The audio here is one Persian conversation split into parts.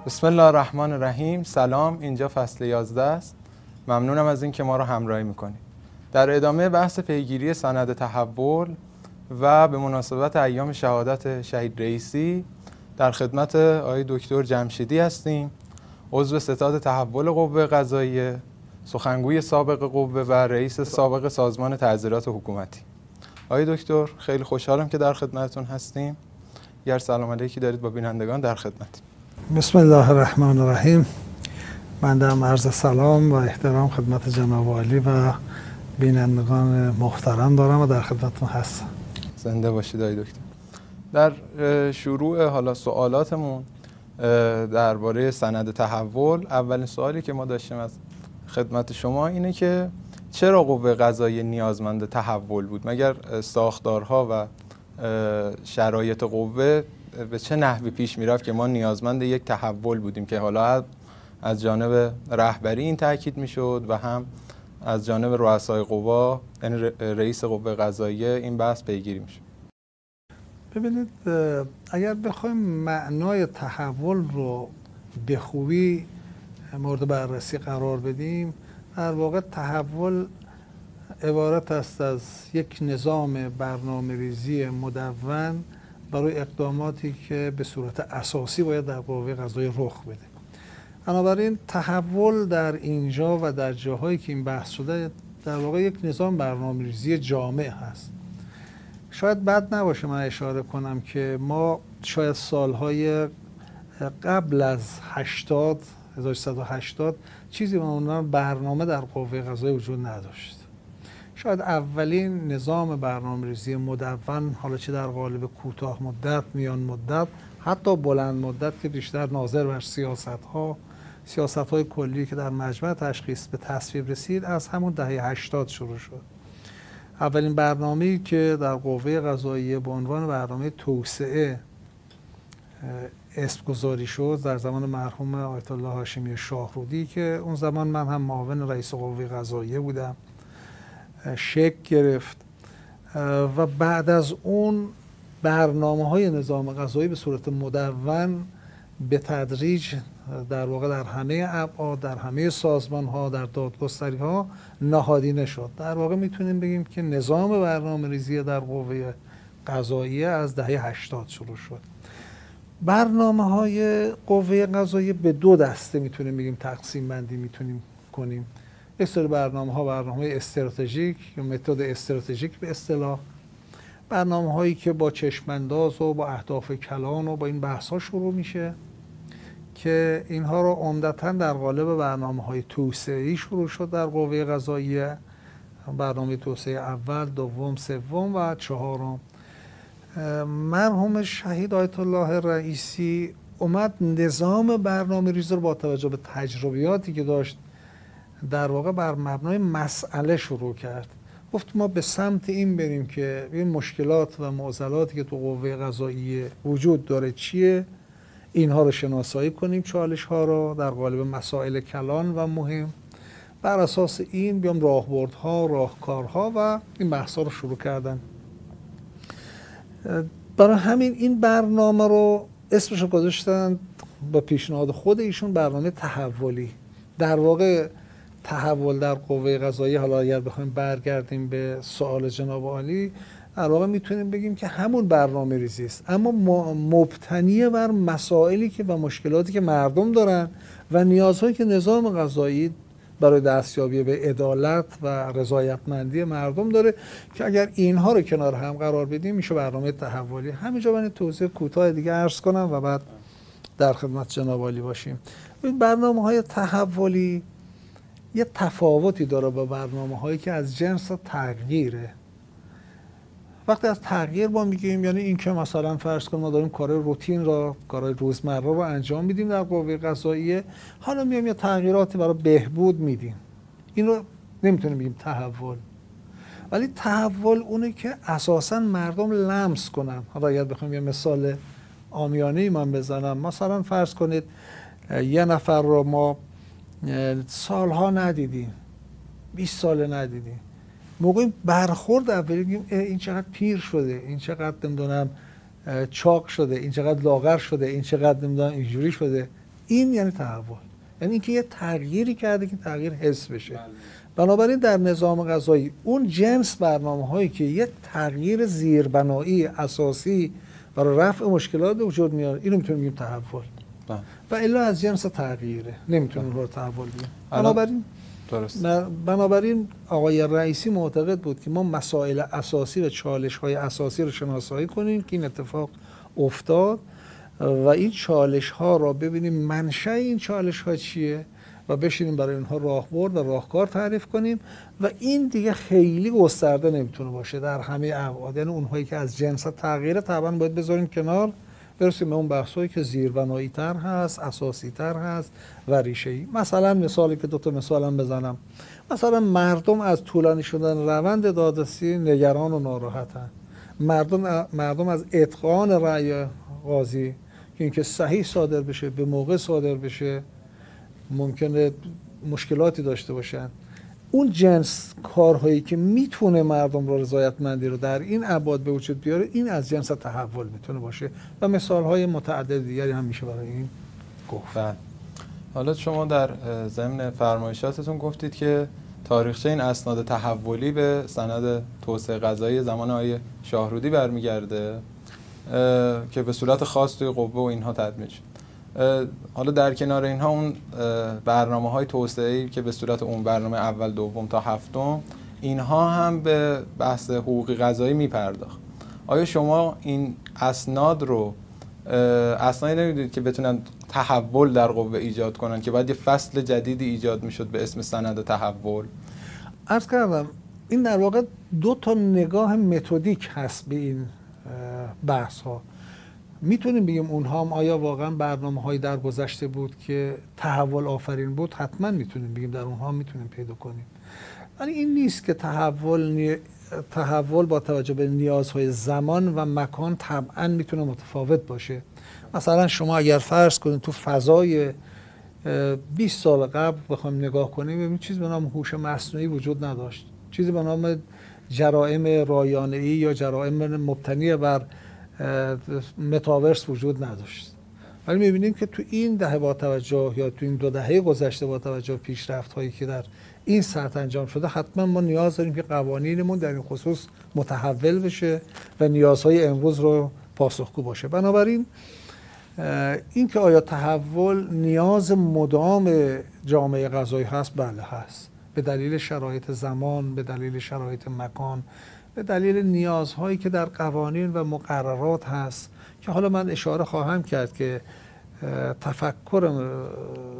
بسم الله الرحمن الرحیم. سلام، اینجا فصل 11 است. ممنونم از این که ما رو همراهی میکنید. در ادامه بحث پیگیری سند تحول و به مناسبت ایام شهادت شهید رئیسی در خدمت آقای دکتر جمشیدی هستیم، عضو ستاد تحول قوه قضاییه، سخنگوی سابق قوه و رئیس سابق سازمان تعزیرات حکومتی. آقای دکتر، خیلی خوشحالم که در خدمتتون هستیم. گر سلام علیکی دارید با بینندگان در خدمت. بسم الله الرحمن الرحیم. من در عرض سلام و احترام خدمت جناب عالی و بینندگان محترم دارم و در خدمتتون هستم. زنده باشید آقای دکتر. در شروع حالا سوالاتمون درباره سند تحول، اولین سوالی که ما داشتیم از خدمت شما اینه که چرا قوه قضاییه نیازمند تحول بود؟ مگر ساختارها و شرایط قوه به چه نحوی پیش میرفت که ما نیازمند یک تحول بودیم که حالا از جانب رهبری این تاکید میشد و هم از جانب رؤسای قوا، یعنی رئیس قوه قضاییه، این بحث پیگیری میشد؟ ببینید، اگر بخوایم معنای تحول رو به خوبی مورد بررسی قرار بدیم، در واقع تحول عبارت است از یک نظام برنامه‌ریزی مدون برای اقداماتی که به صورت اساسی باید در قوه قضاییه رخ بده. بنابراین تحول در اینجا و در جاهایی که این بحث شده در واقع یک نظام برنامه‌ریزی جامع هست. شاید بد نباشه من اشاره کنم که ما شاید سالهای قبل از 1380 چیزی به عنوان برنامه در قوه قضاییه وجود نداشت. شاید اولین نظام برنامه‌ریزی مدون، حالا چه در قالب کوتاه مدت، میان مدت، حتی بلند مدت که بیشتر ناظر بر سیاست‌های کلی که در مجمع تشخیص به تصویب رسید، از همون دهه 80 شروع شد. اولین برنامه‌ای که در قوه قضاییه به عنوان برنامه توسعه اسم گذاری شد در زمان مرحوم آیت الله هاشمی شاهرودی که اون زمان من هم معاون رئیس قوه قضاییه بودم، شکل گرفت و بعد از اون برنامه‌های نظام قضایی به صورت مدون به تدریج در واقع در همه ابعاد، در همه سازمان‌ها، در دادگستری‌ها نهادینه شد. در واقع میتونیم بگیم که نظام برنامه‌ریزی در قوه قضاییه از دهه 80 شروع شد. برنامه‌های قوه قضاییه به دو دسته میتونیم بگیم تقسیم بندی میتونیم کنیم. یک سری برنامه استراتژیک یا متد استراتژیک به اصطلاح، برنامه‌هایی که با چشم‌انداز و با اهداف کلان و با این بحث‌ها شروع میشه که اینها رو عمدتاً در قالب برنامه‌های توسعه‌ای شروع شد در قوه قضاییه. برنامه توسعه اول، دوم، سوم و چهارم. مرحوم شهید آیت الله رئیسی اومد نظام برنامه‌ریزی رو با توجه به تجربیاتی که داشت در واقع بر مبنای مسئله شروع کرد. گفت ما به سمت این بریم که این مشکلات و معضلاتی که تو قوه قضاییه وجود داره چیه، اینها رو شناسایی کنیم، چالش ها رو در قالب مسائل کلان و مهم، بر اساس این بیام راهبردها، راهکارها و این بحثا رو شروع کردن. برای همین این برنامه رو اسمش رو گذاشتن با پیشنهاد خود ایشون برنامه تحولی. در واقع تحول در قوه قضاییه، حالا اگر بخوایم برگردیم به سوال جناب عالی، در واقع میتونیم بگیم که همون برنامه ریزی است، اما مبتنی بر مسائلی که و مشکلاتی که مردم دارن و نیازهایی که نظام قضایی برای دستیابی به عدالت و رضایتمندی مردم داره که اگر اینها رو کنار هم قرار بدیم میشه برنامه تحولی. همینجا من توضیح کوتاه دیگه عرض کنم و بعد در خدمت جناب عالی باشیم. این برنامه‌های تحولی یه تفاوتی داره با برنامه‌هایی که از جنس تغییره. وقتی از تغییر ما میگیم یعنی این که مثلا فرض کنیم ما داریم کارهای روتین را، کارهای روزمره رو انجام میدیم در قوه قضاییه، حالا میایم یه تغییراتی برای بهبود میدیم. این رو نمیتونیم بگیم تحول. ولی تحول اونه که اساساً مردم لمس کنن. حالا اگر بخوام یه مثال عامیانه‌ای من بزنم، مثلا فرض کنید یه نفر رو ما سالها ندیدیم، 20 سال ندیدیم، موقع برخورد اولی بگیم این چقدر پیر شده، این چقدر نمیدونم چاق شده، این چقدر لاغر شده، این چقدر نمیدونم اینجوری شده، این یعنی تحول، یعنی اینکه یه تغییری کرده که تغییر حس بشه. بنابراین در نظام غذایی اون جنس برنامه‌هایی که یک تغییر زیربنایی اساسی برای رفع مشکلات وجود میاره، اینو میتونیم بگیم تحول. و الا از جنس تغییره، نمیتونیم رو تحول بگیم. بنابراین آقای رئیسی معتقد بود که ما مسائل اساسی و چالش‌های اساسی رو شناسایی کنیم که این اتفاق افتاد و این چالش‌ها را ببینیم منشأ این چالش‌ها چیه و بشینیم برای اینها راهبرد و راهکار تعریف کنیم و این دیگه خیلی گسترده نمیتونه باشه در همه ابعاد، یعنی اونهایی که از جنس تغییر طبعا باید بذاریم کنار، برسیم به اون بحثایی که زیربنایی تر هست، اساسی تر هست و ریشه‌ای. مثلا مثالی که 2 تا مثالم بزنم، مثلا مردم از طولانی شدن روند دادرسی نگران و ناراحتن. مردم از اتقان رأی قاضی که اینکه صحیح صادر بشه، به موقع صادر بشه، ممکنه مشکلاتی داشته باشن. اون جنس کارهایی که میتونه مردم رو رضایتمندی رو در این ابعاد به وجود بیاره، این از جنس تحول میتونه باشه و مثالهای متعدد دیگری هم میشه برای این گفت. حالا شما در ضمن فرمایشاتتون گفتید که تاریخچه این اسناد تحولی به سند توسعه غذایی زمان آقای شاهرودی برمیگرده که به صورت خاص توی قوه و اینها تدوین شد. حالا در کنار اینها اون برنامه‌های توسعه‌ای که به صورت اون برنامه اول، دوم تا هفتم، اینها هم به بحث حقوقی غذایی میپرداخت. آیا شما این اسناد رو اسنادی نمیدونید که بتونن تحول در قوه ایجاد کنن که باید یه فصل جدیدی ایجاد میشد به اسم سند تحول؟ عرض کردم این در واقع 2 تا نگاه متدیک هست به این بحث ها. میتونیم بگیم اونها هم آیا واقعا برنامه‌هایی در گذشته بود که تحول آفرین بود؟ حتما میتونیم بگیم در اونها میتونیم پیدا کنیم. ولی این نیست که تحول با توجه به نیازهای زمان و مکان طبعا میتونه متفاوت باشه. مثلا شما اگر فرض کنید تو فضای 20 سال قبل بخوایم نگاه کنیم، ببینید چیزی به نام هوش مصنوعی وجود نداشت، چیزی به نام جرائم رایانه‌ای یا جرائم مبتنی بر متاورس وجود نداشت. ولی می‌بینیم که تو این دهه با توجه یا تو این 2 دهه گذشته با توجه به پیشرفت‌هایی که در این سطح انجام شده، حتما ما نیاز داریم که قوانینمون در این خصوص متحول بشه و نیازهای امروز رو پاسخگو باشه. بنابراین این که آیا تحول نیاز مدام جامعه غذایی هست؟ بله هست، به دلیل شرایط زمان، به دلیل شرایط مکان، به دلیل نیازهایی که در قوانین و مقررات هست که حالا من اشاره خواهم کرد که تفکر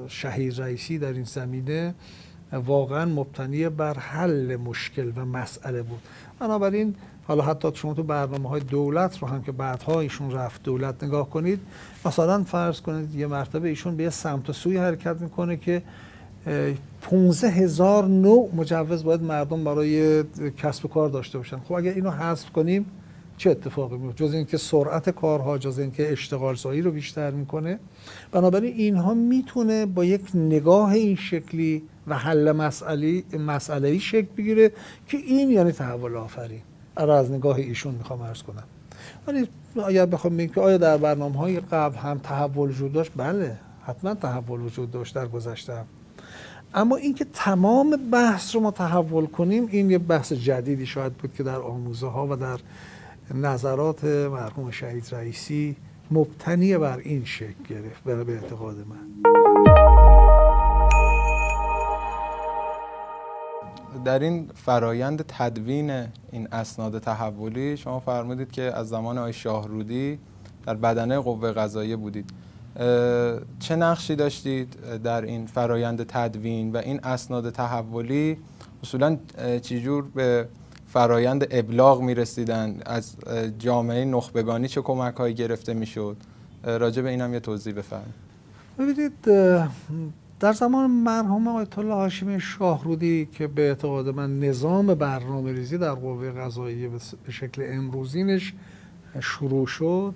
شهید رئیسی در این زمینه واقعا مبتنی بر حل مشکل و مسئله بود. بنابراین حالا حتی شما تو برنامه‌های دولت رو هم که بعدها ایشون رفت دولت نگاه کنید، مثلا فرض کنید یه مرتبه ایشون به سمت و سوی حرکت میکنه که 15,000 نوع مجوز باید مردم برای کسب و کار داشته باشن. خب اگر اینو حذف کنیم چه اتفاقی میفته؟ جز اینکه سرعت کارها، جز اینکه اشتغال زایی رو بیشتر میکنه. بنابراین اینها میتونه با یک نگاه این شکلی و حل مسئله‌ای شکل بگیره که این یعنی تحول آفرین. از نگاه ایشون میخوام عرض کنم. ولی اگر بخوام بگیم که آیا در برنامه‌های قبل هم تحول وجود داشت؟ بله، حتما تحول وجود داشت در گذشته هم. اما اینکه تمام بحث رو ما تحول کنیم، این یه بحث جدیدی شاید بود که در آموزه ها و در نظرات مرحوم شهید رئیسی مبتنی بر این شکل گرفت به اعتقاد من. در این فرایند تدوین این اسناد تحولی شما فرمودید که از زمان آقای شاهرودی در بدنه قوه قضاییه بودید. چه نقشی داشتید در این فرایند تدوین و این اسناد تحولی اصولاً چجور به فرایند ابلاغ می‌رسیدن؟ از جامعه نخبگانی چه کمک‌هایی گرفته می‌شد؟ راجع به اینم یه توضیح بفرمایید. ببینید در زمان مرحوم آیت الله هاشمی شاهرودی که به اعتقاد من نظام برنامه‌ریزی در قوه قضاییه به شکل امروزینش شروع شد،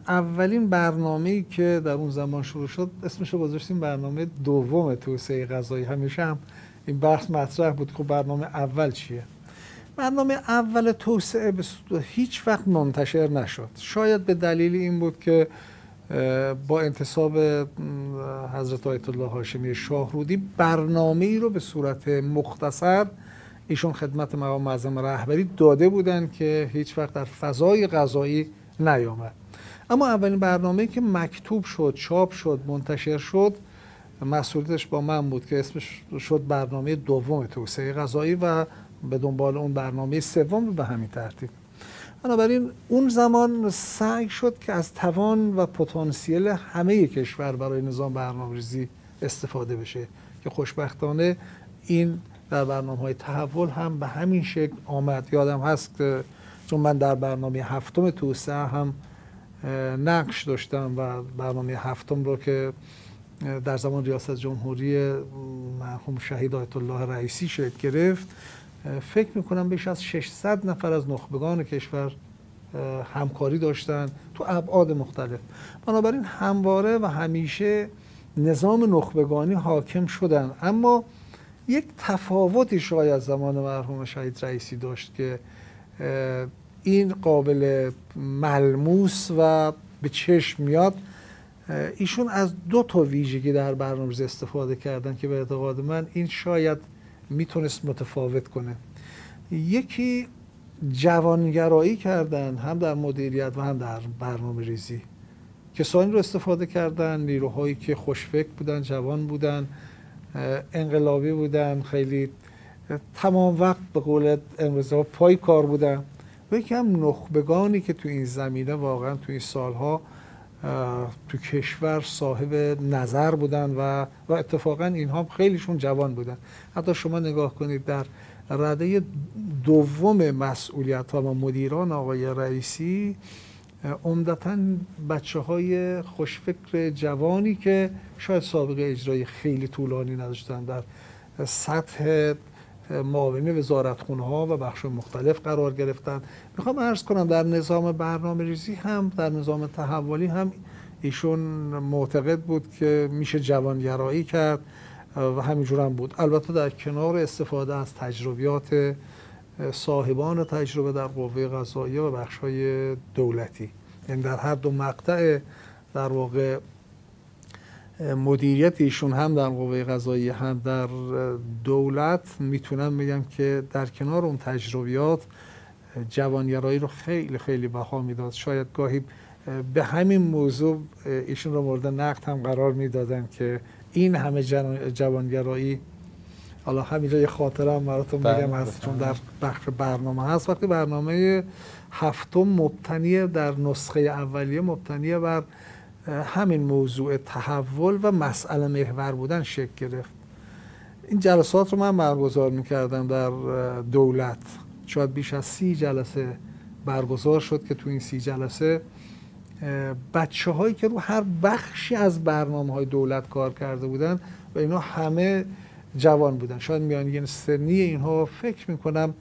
اولین برنامه‌ای که در اون زمان شروع شد اسمش رو گذاشتیم برنامه دوم توسعه غذایی. همیشه هم این بحث مطرح بود که برنامه اول چیه؟ برنامه اول توسعه هیچ وقت منتشر نشد. شاید به دلیل این بود که با انتصاب حضرت آیت الله هاشمی شاهرودی برنامه‌ای رو به صورت مختصر ایشون خدمت مقام معظم رهبری داده بودن که هیچ وقت در فضای قضایی نیامد. اما اولین برنامه‌ای که مکتوب شد، چاپ شد، منتشر شد، مسئولیتش با من بود که اسمش شد برنامه دوم توسعه قضایی و به دنبال اون برنامه سوم به همین ترتیب. بنابراین اون زمان سعی شد که از توان و پتانسیل همه کشور برای نظام برنامه‌ریزی استفاده بشه که خوشبختانه این در برنامه‌های تحول هم به همین شکل آمد. یادم هست که چون من در برنامه هفتم توسعه هم نقش داشتم و برنامه هفتم رو که در زمان ریاست جمهوری مرحوم شهید آیت الله رئیسی شکل گرفت، فکر میکنم بیش از 600 نفر از نخبگان کشور همکاری داشتن تو ابعاد مختلف. بنابراین همواره و همیشه نظام نخبگانی حاکم شدن، اما یک تفاوتی شاید زمان مرحوم شهید رئیسی داشت که این قابل ملموس و به چشم میاد. ایشون از دو تا ویژگی در برنامه‌ریزی استفاده کردن که به اعتقاد من این شاید میتونست متفاوت کنه. یکی جوانگرایی کردن، هم در مدیریت و هم در برنامه‌ریزی. کسانی رو استفاده کردن، نیروهایی که خوشفکر بودن، جوان بودن، انقلابی بودن، خیلی تمام وقت به قول امروزی پای کار بودن، و یکی هم نخبگانی که تو این زمینه واقعا تو این سالها تو کشور صاحب نظر بودن و اتفاقا اینها هم خیلیشون جوان بودن. حتی شما نگاه کنید در رده دوم مسئولیت ها و مدیران آقای رئیسی عمدتاً بچه‌های خوشفکر جوانی که شاید سابقه اجرایی خیلی طولانی نداشتن در سطح معاونی وزارتخونه‌ها و بخش مختلف قرار گرفتن. میخوام عرض کنم در نظام برنامه‌ریزی هم، در نظام تحولی هم ایشون معتقد بود که میشه جوانگرایی کرد و همینجور هم بود. البته در کنار استفاده از تجربیات صاحبان تجربه در قوه قضاییه و بخش‌های دولتی، یعنی در هر دو مقطع در واقع مدیریت ایشون هم در قوه قضاییه هم در دولت، میتونم بگم که در کنار اون تجربیات جوانگرایی رو خیلی خیلی بها میداد. شاید گاهی به همین موضوع ایشون رو مورد نقد هم قرار میدادن که این همه جوانگرایی. حالا همینجا یه خاطره هم براتون بگم هست چون در بخش برنامه هست. وقتی برنامه هفتم مبتنی در نسخه اولیه مبتنی بر همین موضوع تحول و مسئله محور بودن شکل گرفت، این جلسات رو من برگزار میکردم در دولت. شاید بیش از 30 جلسه برگزار شد که تو این 30 جلسه بچه هایی که رو هر بخشی از برنامه های دولت کار کرده بودن و اینا همه جوان بودن. شاید میانگین سنی اینها فکر میکنم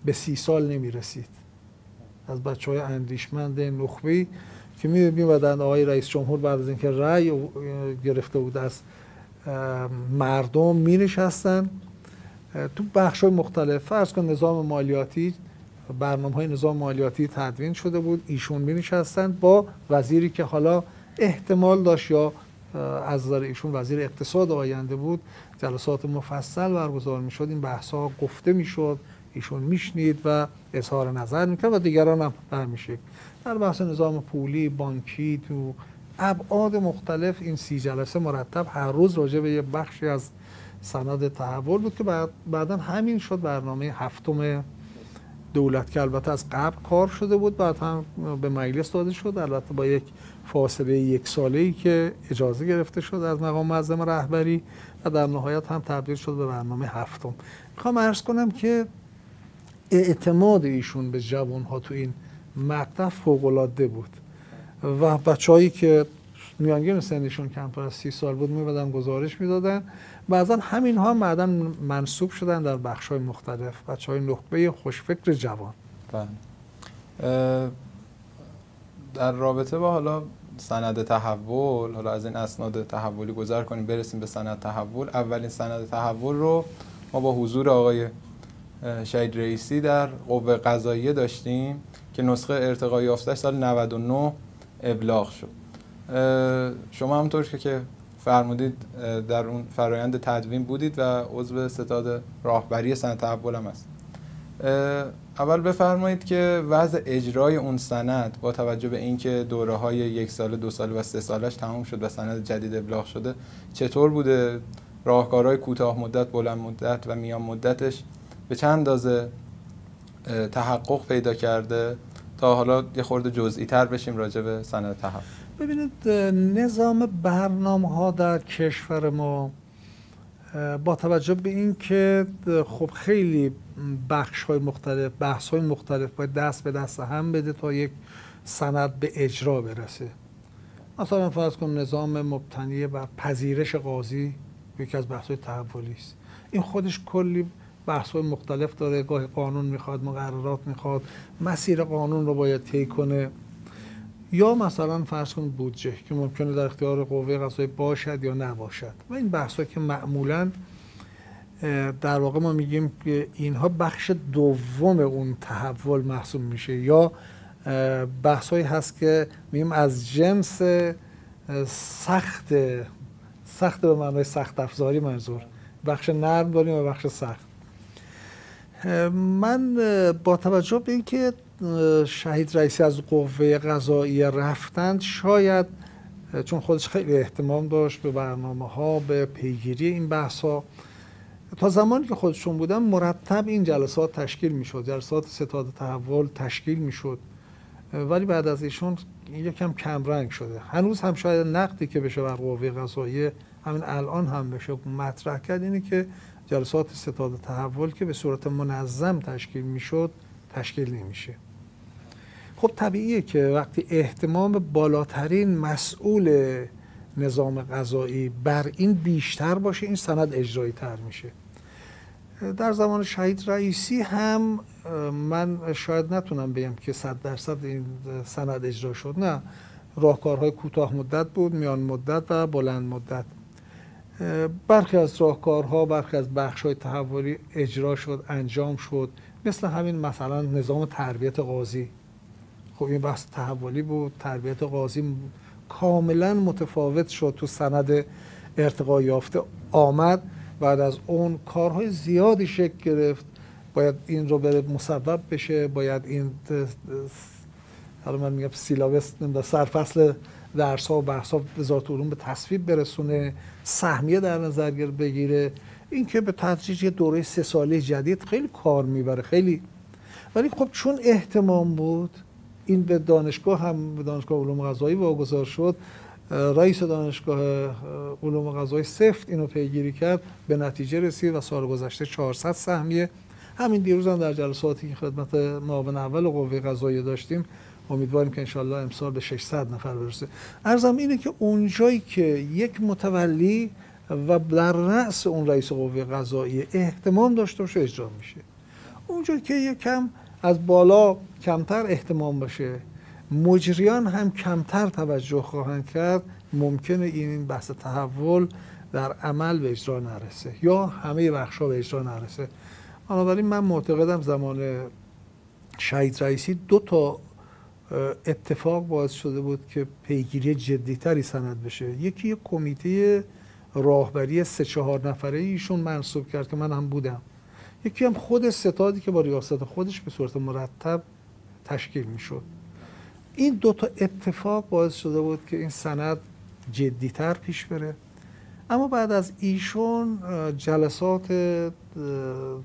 به 30 سال نمیرسید. از بچه های اندیشمند نخبه‌ای که می‌بودن آقای رئیس جمهور بعد از اینکه رأی گرفته بود از مردم می‌نشستن تو بخش‌های مختلف. فرض کن نظام مالیاتی، برنامه‌های نظام مالیاتی تدوین شده بود، ایشون می‌نشستن با وزیری که حالا احتمال داشت یا از نظر ایشون وزیر اقتصاد آینده بود، جلسات مفصل برگزار می‌شد، این بحث‌ها گفته می‌شد، ایشون میشنید و اظهار نظر میکرد و دیگران هم برمیشه. در بحث نظام پولی، بانکی، تو ابعاد مختلف این 30 جلسه مرتب هر روز راجع به یه بخشی از سند تحول بود که بعدا همین شد برنامه هفتم دولت که البته از قبل کار شده بود، بعد هم به مجلس داده شد، البته با یک فاصله 1 ساله‌ای که اجازه گرفته شد از مقام معظم رهبری و در نهایت هم تبدیل شد به برنامه هفتم. میخوام عرض کنم که اعتماد ایشون به جوان‌ها تو این مقطع فوق‌العاده بود و بچه‌هایی که میانگین سنشون کمتر از 30 سال بود می‌بودن گزارش میدادن. بعضا همین ها بعداً منصوب شدن در بخش‌های مختلف، بچه‌های نخبه خوشفکر جوان. در رابطه با حالا سند تحول، حالا از این اسناد تحولی گذر کنیم برسیم به سند تحول. اولین سند تحول رو ما با حضور آقای شهید رئیسی در قوه قضاییه داشتیم که نسخه ارتقا یافته‌اش سال 99 ابلاغ شد شما همونطور که فرمودید در اون فرایند تدوین بودید و عضو ستاد راهبری سند تحول هم هست. اول بفرمایید که وضع اجرای اون سند با توجه به اینکه دوره‌های 1 ساله، 2 ساله و 3 سالش تمام شد و سند جدید ابلاغ شده چطور بوده؟ راهکارهای کوتاه مدت، بلند مدت و میان مدتش به چند اندازه تحقق پیدا کرده تا حالا یه خورده جزئی تر بشیم راجع به سند تحول. ببینید نظام برنامه‌ها در کشور ما با توجه به اینکه خب خیلی بخش‌های مختلف، بحث‌های مختلف باید دست به دست هم بده تا یک سند به اجرا برسه. مثلا فرض کن نظام مبتنی بر پذیرش قاضی یکی از بحث‌های تحولی است. این خودش کلی بحث‌های مختلف داره، گاهی قانون میخواد، مقررات میخواد، مسیر قانون رو باید طی کنه. یا مثلا فرض کن بودجه که ممکنه در اختیار قوه قضاییه باشد یا نباشد و این بحث‌ها که معمولاً در واقع ما میگیم که اینها بخش دوم اون تحول محسوب میشه یا بحث‌هایی هست که میگیم از جنس سخت به معنای سخت افزاری منظور، بخش نرم داریم و بخش سخت. من با توجه به اینکه شهید رئیسی از قوه قضاییه رفتند، شاید چون خودش خیلی اهتمام داشت به برنامه‌ها، به پیگیری این بحث‌ها، تا زمانی که خودشون بودن مرتب این جلسات تشکیل میشد، جلسات ستاد تحول تشکیل میشد، ولی بعد از ایشون یکم کم رنگ شده. هنوز هم شاید نقدی که بشه بر قوه قضاییه همین الان هم بشه مطرح کرد اینه که جلسات ستاد تحول که به صورت منظم تشکیل میشد تشکیل نمیشه. خب طبیعیه که وقتی اهتمام بالاترین مسئول نظام قضایی بر این بیشتر باشه این سند اجرایی تر میشه. در زمان شهید رئیسی هم من شاید نتونم بگم که 100% این سند اجرا شد، نه، راهکارهای کوتاه مدت بود، میان مدت و بلند مدت. برخی از راهکارها، برخی از بخش‌های تحولی اجرا شد، انجام شد، مثل همین مثلا نظام تربیت قاضی. خب این بحث تحولی بود، تربیت قاضی کاملا متفاوت شد، تو سند ارتقا یافته آمد. بعد از اون کارهای زیادی شکل گرفت، باید این رو بره مصوب بشه، باید این حالا من میگم سیلابس، سرفصل درس ها و بحث ها وزارت علوم به تصویب برسونه، سهمیه در نظر بگیره. این که به تدریج یه دوره 3 ساله جدید خیلی کار میبره، خیلی. ولی خب چون اهتمام بود، این به دانشگاه هم، به دانشگاه علوم قضایی واگذار شد. رئیس دانشگاه علوم قضایی سفت اینو پیگیری کرد، به نتیجه رسید و سال گذشته 400 سهمیه. همین دیروز هم در جلساتی که خدمت معاون اول قوه قضاییه داشتیم، امیدواریم که انشالله امسال به 600 نفر برسه. عرضم اینه که اونجایی که یک متولی و در رأس اون رئیس قوه قضاییه اهتمام داشته باشه اجرا میشه. اونجایی که یکم از بالا کمتر اهتمام باشه، مجریان هم کمتر توجه خواهند کرد، ممکنه این بحث تحول در عمل به اجرا نرسه یا همه بخش‌ها به اجرا نرسه. بنابراین من معتقدم زمان شهید رئیسی 2 تا اتفاق باعث شده بود که پیگیری جدی‌تری سند بشه. یکی یک کمیته راهبری 3-4 نفره ایشون منصوب کرد که من هم بودم. یکی هم خود ستادی که با ریاست خودش به صورت مرتب تشکیل میشد. این 2 تا اتفاق باعث شده بود که این سند جدی‌تر پیش بره. اما بعد از ایشون جلسات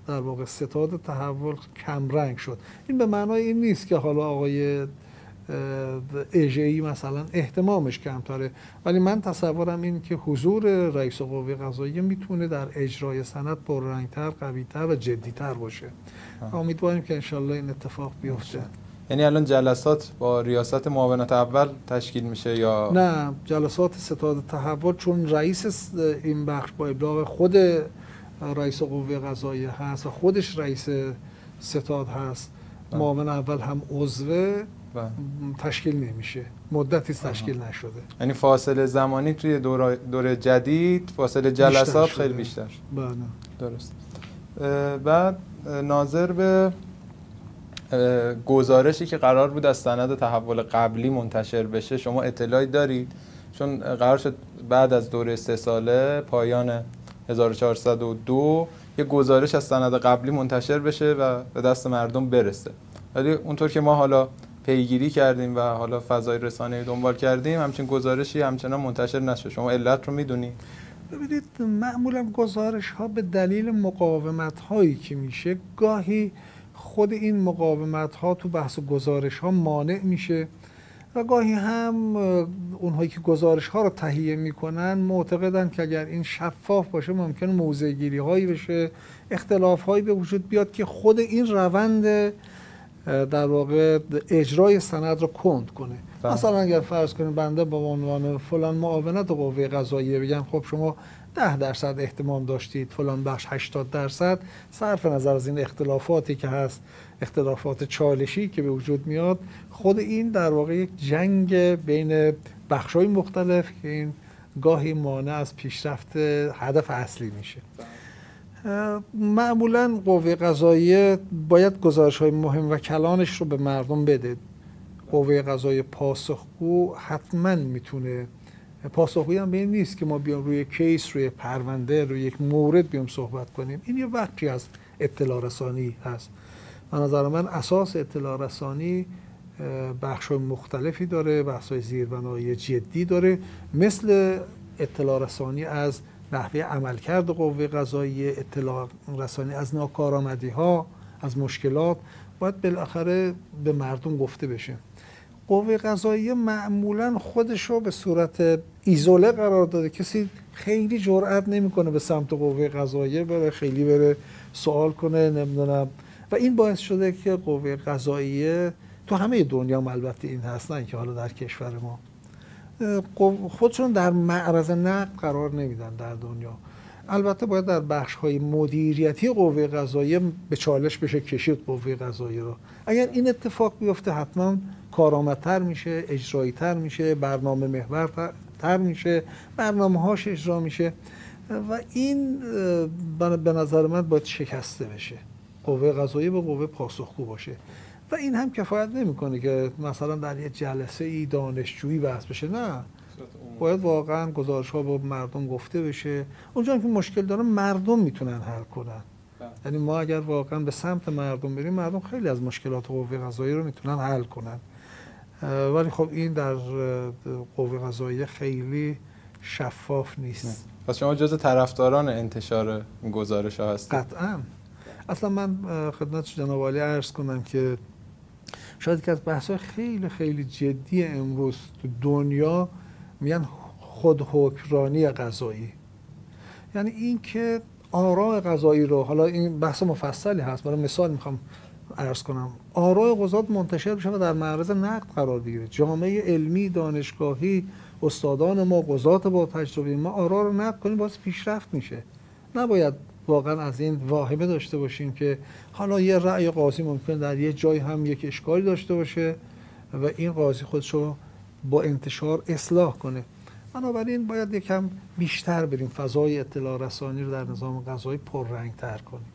در واقع ستاد تحول کم رنگ شد. این به معنای این نیست که حالا آقای اژه‌ای مثلا اهتمامش کمتره، ولی من تصورم این که حضور رئیس قوه قضاییه میتونه در اجرای سند پررنگتر، قوی‌تر و جدی‌تر باشه. امیدواریم که انشالله این اتفاق بیفته. یعنی الان جلسات با ریاست معاونت اول تشکیل میشه یا نه؟ جلسات ستاد تحول چون رئیس این بخش با ابلاغ خود رئیس قوه قضاییه هست و خودش رئیس ستاد هست، معاون اول هم عضوه، تشکیل نمیشه، مدتی تشکیل نشده. یعنی فاصله زمانی توی دوره جدید، فاصله جلسات خیلی بیشتر. بله درست. بعد ناظر به گزارشی که قرار بود از سند تحول قبلی منتشر بشه، شما اطلاعی دارید چون قرار شد بعد از دوره 3 ساله پایان 1402 یه گزارش از سند قبلی منتشر بشه و به دست مردم برسه. ولی اونطور که ما حالا پیگیری کردیم و حالا فضای رسانه‌ای دنبال کردیم همچین گزارشی همچنان منتشر نشد. شما علت رو میدونی؟ ببینید معمولا گزارش ها به دلیل مقاومت هایی که میشه، گاهی خود این مقاومت ها تو بحث گزارش ها مانع میشه و گاهی هم اونهایی که گزارش ها رو تهیه میکنن معتقدن که اگر این شفاف باشه ممکنه موضع گیری هایی بشه، اختلاف هایی به وجود بیاد که خود این روند در واقع اجرای سند رو کند کنه. مثلا اگر فرض کنیم بنده با عنوان فلان معاونت قوه قضاییه بگم خب شما 10% احتمال داشتید، فلان بخش 80%، صرف نظر از این اختلافاتی که هست، اختلافات چالشی که به وجود میاد، خود این در واقع یک جنگ بین بخش‌های مختلف که این گاهی مانع از پیشرفت هدف اصلی میشه. معمولا قوه قضاییه باید گزارش‌های مهم و کلانش رو به مردم بده. قوه قضاییه پاسخگو حتما میتونه، پاسخگویی هم به این نیست که ما بیام روی کیس، روی پرونده، روی یک مورد بیام صحبت کنیم. این یه بخشی از اطلاع رسانی هست. به نظر من اساس اطلاع رسانی بخش‌های مختلفی داره، بحث‌های زیربنایی جدی داره، مثل اطلاع رسانی از نحوه عملکرد قوه قضاییه، اطلاع رسانی از ناکارآمدی‌ها، از مشکلات، باید بالاخره به مردم گفته بشه. قوه قضاییه معمولا خودش رو به صورت ایزوله قرار داده، کسی خیلی جرئت نمیکنه به سمت قوه قضاییه بره، خیلی بره سوال کنه، نمیدونم. و این باعث شده که قوه قضاییه تو همه دنیا البته این هست، نه اینکه حالا در کشور ما، خودشون در معرض نقد قرار نمیدن در دنیا. البته باید در بخش‌های مدیریتی قوه قضاییه به چالش بشه کشید قوه قضاییه رو. اگر این اتفاق بیفته حتما کارآمدتر میشه، اجرایی‌تر میشه، برنامه محورتر میشه، برنامه‌هاش اجرا میشه و این به نظر من باید شکسته بشه. قوه قضاییه به قوه پاسخگو باشه و این هم کفایت نمیکنه که مثلا در یه جلسه ای دانشجویی بحث بشه، نه، باید واقعا گزارش ها با مردم گفته بشه. اونجا که مشکل داره مردم میتونن حل کنن. یعنی ما اگر واقعا به سمت مردم بریم، مردم خیلی از مشکلات قوه قضاییه رو میتونن حل کنن. ولی خب این در قوه قضاییه خیلی شفاف نیست. پس شما جز طرفداران انتشار این گزارش ها هستید؟ قطعا. اصلا من خدمت جناب عالی عرض کنم که شاید که از بحث‌های خیلی خیلی جدی امروز تو دنیا میگن خود حکمرانی قضایی، یعنی این که آراء قضایی رو، حالا این بحث مفصلی هست، برای مثال میخوام عرض کنم، آراء قضات منتشر بشه و در معرض نقد قرار بگیره. جامعه علمی، دانشگاهی، استادان ما، قضات با تجربه ما آراء رو نقد کنیم، باعث پیشرفت میشه. نباید واقعا از این واهمه داشته باشیم که حالا یه رأی قاضی ممکن در یه جای هم یک اشکالی داشته باشه و این قاضی خودشو با انتشار اصلاح کنه. بنابراین باید یکم بیشتر بریم فضای اطلاع رسانی رو در نظام قضایی پررنگ‌تر کنیم.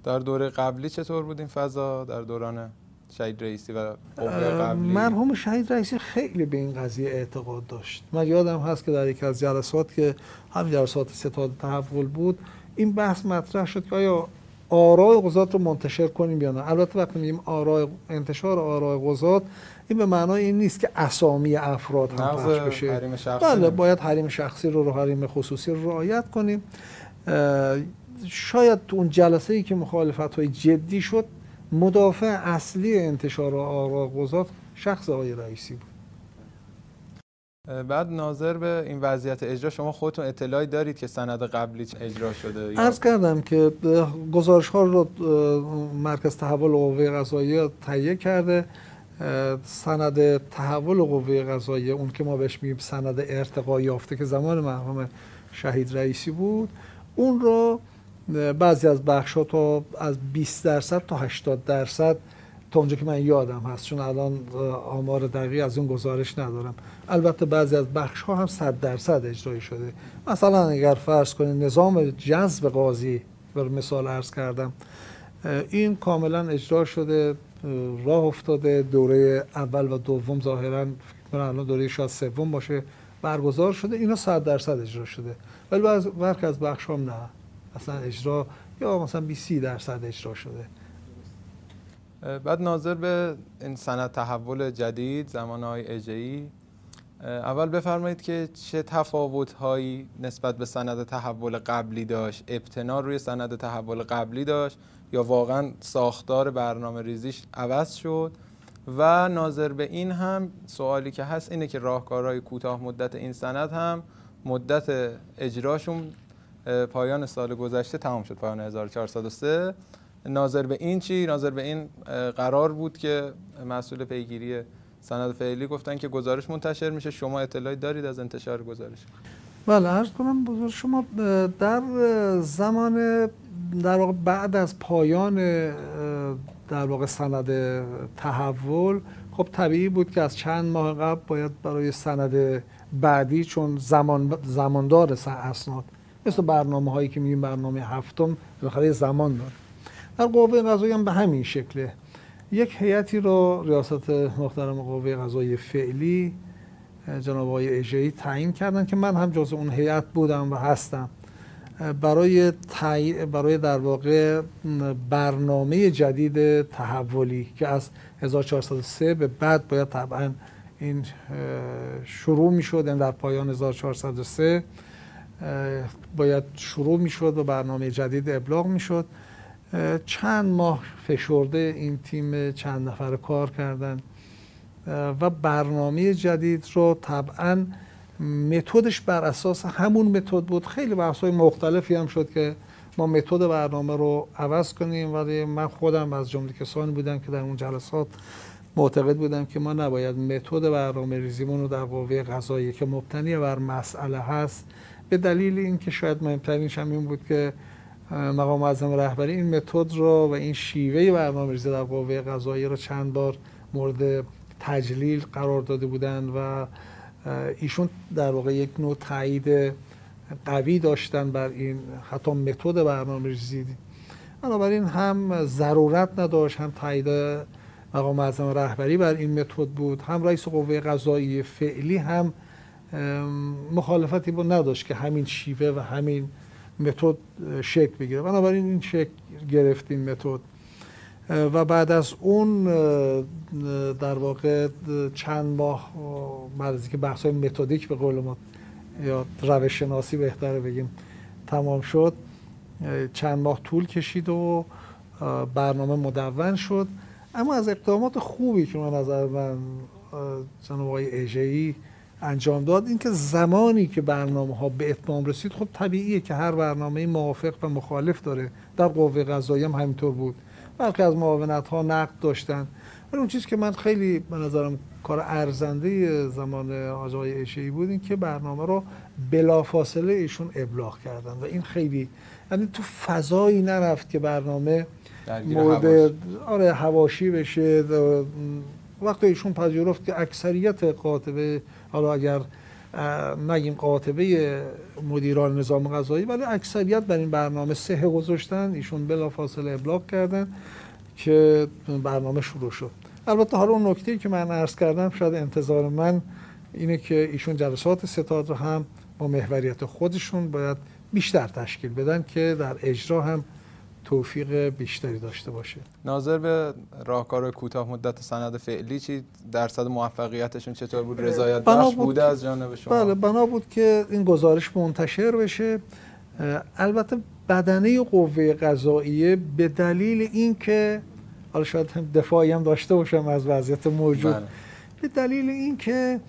در دوره قبلی چطور بود این فضا؟ در دوران شهید رئیسی و قوه قبلی؟ مرحوم شهید رئیسی خیلی به این قضیه اعتقاد داشت. من یادم هست که در یک از جلسات که هم جلسات ستاد تحول بود، این بحث مطرح شد که آیا آراء قضات رو منتشر کنیم یا نه. البته وقتی میگیم انتشار آراء قضات، این به معنای این نیست که اسامی افراد هم پخش بشه. بله، باید حریم شخصی رو حریم خصوصی رو رعایت کنیم. شاید تو اون جلسه ای که مخالفت‌های جدی شد، مدافع اصلی انتشار آراء قضات شخص آقای رئیسی بود. بعد ناظر به این وضعیت اجرا، شما خودتون اطلاعی دارید که سند قبلی اجرا شده؟ عرض کردم که گزارش ها رو مرکز تحول قوه قضاییه تهیه کرده. سند تحول قوه قضاییه، اون که ما بهش میگیم سند ارتقا یافته که زمان مرحوم شهید رئیسی بود، اون رو بعضی از بخش‌ها تا از 20% تا 80%، تا اونجا که من یادم هست، چون الان آمار دقیق از اون گزارش ندارم. البته بعضی از بخش‌ها هم 100% اجرایی شده. مثلا اگر فرض کنید نظام جذب قاضی، بر مثال عرض کردم، این کاملا اجرا شده، راه افتاده. دوره اول و دوم ظاهراً فکر کنم الان دوره شاید سوم باشه، برگزار شده، اینا 100% اجرا شده، ولی برخی از بخش هم نه، اصلا اجرا یا مثلا 20-30% اجرا شده. بعد ناظر به این سند تحول جدید زمانهای اژه‌ای، اول بفرمایید که چه تفاوت‌هایی نسبت به سند تحول قبلی داشت؟ ابتنا روی سند تحول قبلی داشت یا واقعا ساختار برنامه ریزیش عوض شد؟ و ناظر به این هم سوالی که هست اینه که راهکارهای کوتاه مدت این سند هم مدت اجراشون پایان سال گذشته تمام شد، پایان 1403. ناظر به این چی؟ ناظر به این قرار بود که مسئول پیگیری سند فعلی گفتن که گزارش منتشر میشه، شما اطلاعی دارید از انتشار گزارش؟ بله، عرض کنم بزرگ شما، در زمان در واقع بعد از پایان در واقع سند تحول، خب طبیعی بود که از چند ماه قبل باید برای سند بعدی، چون زماندار اسناد مثل برنامه هایی که میگیم برنامه هفتم بالاخره زمان داره، در قوه قضاییه هم به همین شکله. یک هیئتی رو ریاست محترم قوه قضاییه فعلی جناب آقای اژه‌ای تعیین کردن که من هم جزو اون هیئت بودم و هستم، برای در واقع برنامه جدید تحولی که از 1403 به بعد باید طبعا این شروع میشد، یعنی در پایان 1403 باید شروع میشد و برنامه جدید ابلاغ میشد. چند ماه فشرده این تیم چند نفر کار کردن و برنامه جدید رو طبعا متدش بر اساس همون متد بود. خیلی بحث‌های مختلفی هم شد که ما متد برنامه رو عوض کنیم، ولی من خودم از جمله کسانی بودم که در اون جلسات معتقد بودم که ما نباید متد برنامه ریزیمون رو در قوه قضاییه که مبتنی بر مسئله هست، به دلیل اینکه شاید مهمترینش هم این بود که مقام معظم رهبری این متد رو و این شیوه برنامه‌ریزی در قوه قضاییه رو چند بار مورد تجلیل قرار داده بودند و ایشون در واقع یک نوع تایید قوی داشتن بر این حتی متد برنامه‌ریزی. بنابراین هم ضرورت نداشت، هم تایید مقام معظم رهبری بر این متد بود، هم رئیس قوه قضاییه فعلی هم مخالفتی با نداشت که همین شیوه و همین متد شکل بگیره. بنابراین این شکل گرفت این متد و بعد از اون در واقع چند ماه بعد از اینکه بحث‌های متدیک به قول ما یا روش شناسی بهتره بگیم تمام شد، چند ماه طول کشید و برنامه مدون شد. اما از اقدامات خوبی که من نظر من جناب آقای اژه‌ای انجام داد این که زمانی که برنامه ها به اتمام رسید، خب طبیعیه که هر برنامه موافق و مخالف داره، در قوه قضاییه هم همینطور بود، برخی از معاونت ها نقد داشتن، ولی اون چیزی که من خیلی به نظرم کار ارزنده زمان آقای اژه‌ای بود این که برنامه رو بلافاصله ایشون ابلاغ کردن و این خیلی، یعنی تو فضایی نرفت که برنامه مورد حواشی بشه. وقتی ایشون پذیرفت که اکثریت قاطبه، حالا اگر نگیم قاطبه مدیران نظام قضایی، ولی اکثریت بر این برنامه صحه گذاشتن، ایشون بلافاصله ابلاغ کردن که برنامه شروع شد. البته حالا اون نکته‌ای که من عرض کردم، شاید انتظار من اینه که ایشون جلسات ستاد رو هم با محوریت خودشون باید بیشتر تشکیل بدن که در اجرا هم توفیق بیشتری داشته باشه. ناظر به راهکار کوتاه مدت سند فعلی چی درصد موفقیتشون چطور بود؟ رضایت بخش بوده از جانب شما؟ بله، بنا بود که این گزارش منتشر بشه. البته بدنه قوه قضاییه به دلیل اینکه حالا شاید دفاعی هم داشته باشم از وضعیت موجود، بله. به دلیل اینکه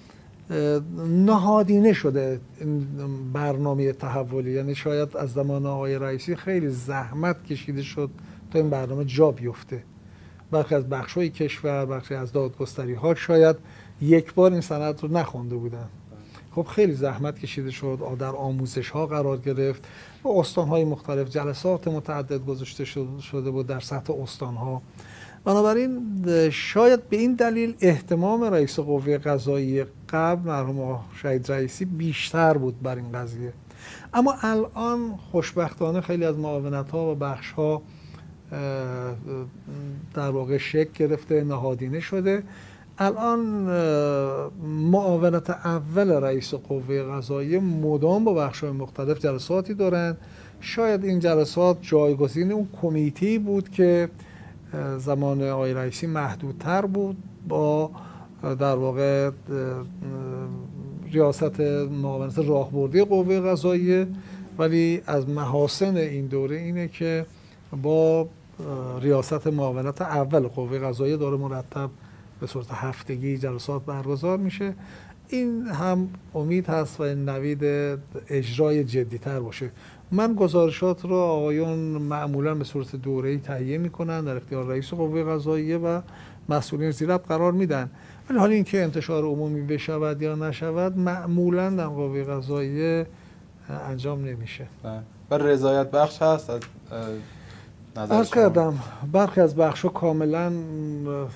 نهادینه شده این برنامه تحولی، یعنی شاید از زمان آقای رئیسی خیلی زحمت کشیده شد تا این برنامه جا بیفته. برخی از بخش‌های کشور، برخی از دادگستری‌ها شاید یک بار این سند رو نخونده بودن. خب خیلی زحمت کشیده شد، در آموزش‌ها قرار گرفت و استان‌های مختلف جلسات متعدد گذاشته شده بود در سطح استان‌ها. بنابراین شاید به این دلیل اهتمام رئیس قوه قضاییه قبل مرحوم شهید رئیسی بیشتر بود بر این قضیه. اما الان خوشبختانه خیلی از معاونت‌ها و بخش‌ها در واقع شکل گرفته، نهادینه شده. الان معاونت اول رئیس قوه قضاییه مدام با بخش‌های مختلف جلساتی دارند. شاید این جلسات جایگزین اون کمیته بود که زمان آقای رئیسی محدودتر بود با در واقع ریاست معاونت راهبردی قوه قضاییه، ولی از محاسن این دوره اینه که با ریاست معاونت اول قوه قضاییه داره مرتب به صورت هفتگی جلسات برگزار میشه. این هم امید هست و این نوید اجرای جدی‌تر باشه. من گزارشات رو آقایون معمولا به صورت دوره‌ای تهیه میکنن، در اختیار رئیس قوه قضاییه و مسئولین زیربط قرار میدن، ولی حالا اینکه انتشار عمومی بشود یا نشود معمولا در قوه قضاییه انجام نمیشه. و رضایت بخش هست از نظر عرض کردم برخی از بخش‌ها کاملا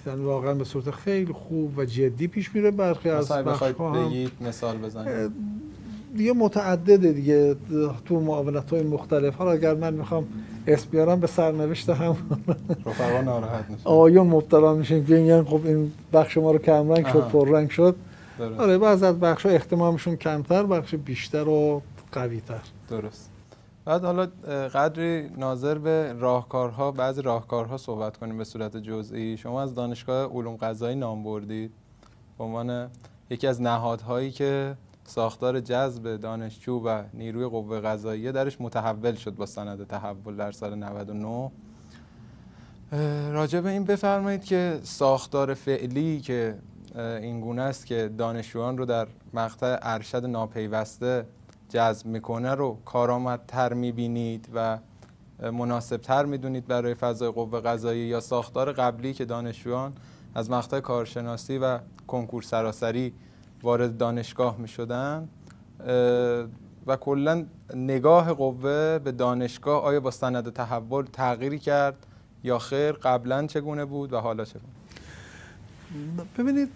یعنی واقعا به صورت خیلی خوب و جدی پیش میره، برخی از بخش‌ها هم بگید مثال بزنید. دیگه متعدده دیگه تو معاونت‌های مختلف. حالا اگر من میخوام اسم بیارم به سرنوشت هم رفقا ناراحت میشن، آقایون مبتلا میشن که میگن خب این بخش ما رو کم رنگ شد پررنگ شد. آره بعضی از بخش‌ها اهتمامشون کمتر، بخش بیشتر و قوی‌تر. درست. بعد حالا قدری ناظر به راهکارها، بعضی راهکارها صحبت کنیم به صورت جزئی. شما از دانشگاه علوم قضایی نام بردید به عنوان یکی از نهادهایی که ساختار جذب دانشجو و نیروی قوه قضاییه درش متحول شد با سند تحول در سال 99. راجع به این بفرمایید که ساختار فعلی که این گونه است که دانشجویان رو در مقطع ارشد ناپیوسته جذب میکنه رو کارآمدتر میبینید و مناسبتر میدونید برای فضای قوه قضاییه، یا ساختار قبلی که دانشجویان از مقطع کارشناسی و کنکور سراسری وارد دانشگاه میشدن و کلا نگاه قوه به دانشگاه آیا با سند تحول تغییری کرد یا خیر؟ قبلا چگونه بود و حالا چگونه؟ ببینید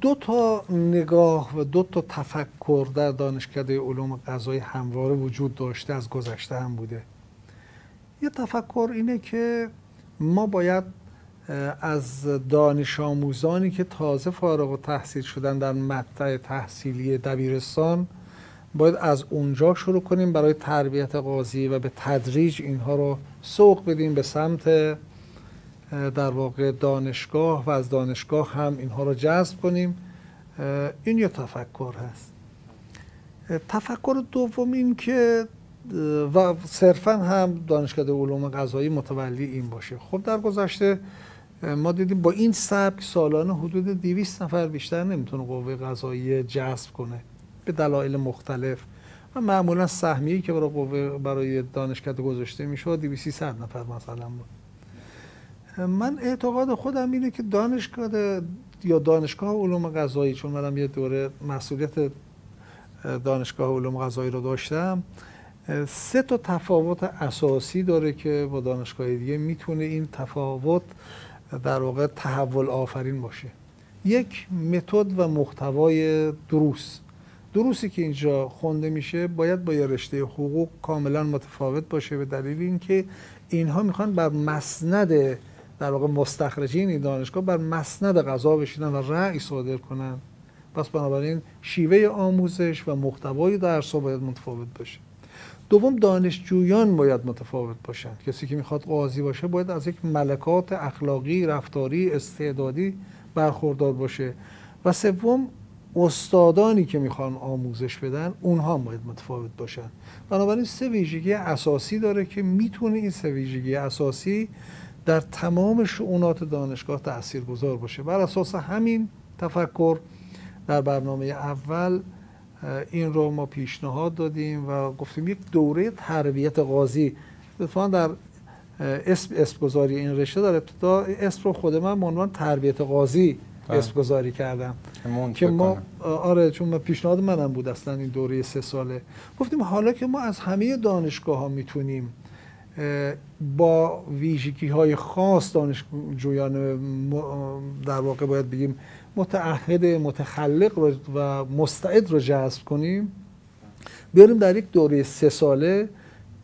دو تا نگاه و دو تا تفکر در دانشکده علوم قضایی همواره وجود داشته، از گذشته هم بوده. یه تفکر اینه که ما باید از دانش آموزانی که تازه فارغ التحصیل شدن در مقطع تحصیلی دبیرستان باید از اونجا شروع کنیم برای تربیت قاضی و به تدریج اینها رو سوق بدیم به سمت در واقع دانشگاه و از دانشگاه هم اینها رو جذب کنیم. این یه تفکر هست. تفکر دوم این که و صرفا هم دانشکده علوم قضایی متولی این باشه. خب در گذشته ما دیدیم با این سبک سالانه حدود 200 نفر بیشتر نمیتونه قوه قضاییه جذب کنه به دلایل مختلف و معمولا سهمیه‌ای که برای دانشکده گذاشته میشد 200-300 نفر مثلا بود. من اعتقاد خودم اینه که دانشگاه علوم قضایی، چون منم یه دوره مسئولیت دانشگاه علوم قضایی رو داشتم، 3 تا تفاوت اساسی داره که با دانشگاه دیگه میتونه این تفاوت در واقع تحول آفرین باشه. یک، متد و محتوای دروسی که اینجا خونده میشه باید با یه رشته حقوق کاملا متفاوت باشه، به دلیل اینکه اینها میخوان بر مسند در واقع مستخرجین این دانشگاه بر مسند قضا بشینن و رأی صادر کنن. پس بنابراین شیوه آموزش و محتوای درس‌ها باید متفاوت باشه. دوم، دانشجویان باید متفاوت باشن. کسی که میخواد قاضی باشه باید از یک ملکات اخلاقی، رفتاری، استعدادی برخوردار باشه. و سوم، استادانی که میخوان آموزش بدن اونها باید متفاوت باشن. بنابراین 3 ویژگی اساسی داره که میتونه این 3 ویژگی اساسی در تمام شؤونات دانشگاه تاثیرگذار باشه. بر اساس همین تفکر در برنامه اول این رو ما پیشنهاد دادیم و گفتیم یک دوره تربیت قاضی. اتفاقا در اسم گذاری این رشته در ابتدا اسم رو خود من به عنوان تربیت قاضی اسم گذاری کردم که ما چون من پیشنهاد منم بود اصلا این دوره 3 ساله. گفتیم حالا که ما از همه دانشگاه ها میتونیم با ویژگی های خاص دانشجویان در واقع باید بگیم متعهد، متخلق و مستعد رو جذب کنیم، بیاریم در یک دوره 3 ساله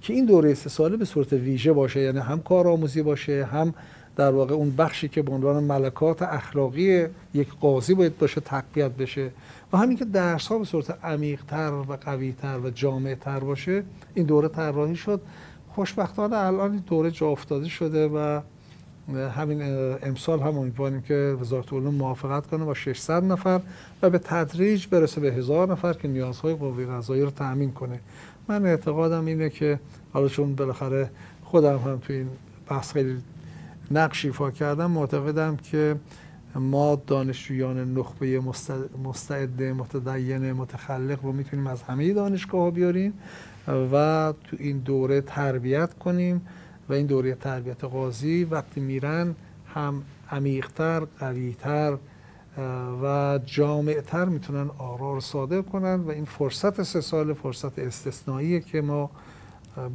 که این دوره 3 ساله به صورت ویژه باشه، یعنی هم کارآموزی باشه، هم در واقع اون بخشی که به عنوان ملکات اخلاقی یک قاضی باید باشه تقویت بشه و همین که درس ها به صورت عمیق‌تر و قوی‌تر و جامع‌تر باشه. این دوره طراحی شد. خوشبختانه الان این دوره جا افتاده شده و همین امسال هم امیدواریم که وزارت علوم موافقت کنه با 600 نفر و به تدریج برسه به 1000 نفر که نیازهای قوه قضاییه رو تأمین کنه. من اعتقادم اینه که حالا چون بالاخره خودم هم تو این بحث خیلی نقش ایفا کردم، معتقدم که ما دانشجویان نخبه مستعد متدین متخلق رو میتونیم از همه دانشگاه‌ها بیاریم و تو این دوره تربیت کنیم و این دوره تربیت قاضی وقتی میرن هم عمیق‌تر، قوی‌تر و جامع‌تر میتونن آرا رو صادر کنن و این فرصت 3 سال فرصت استثنائیه که ما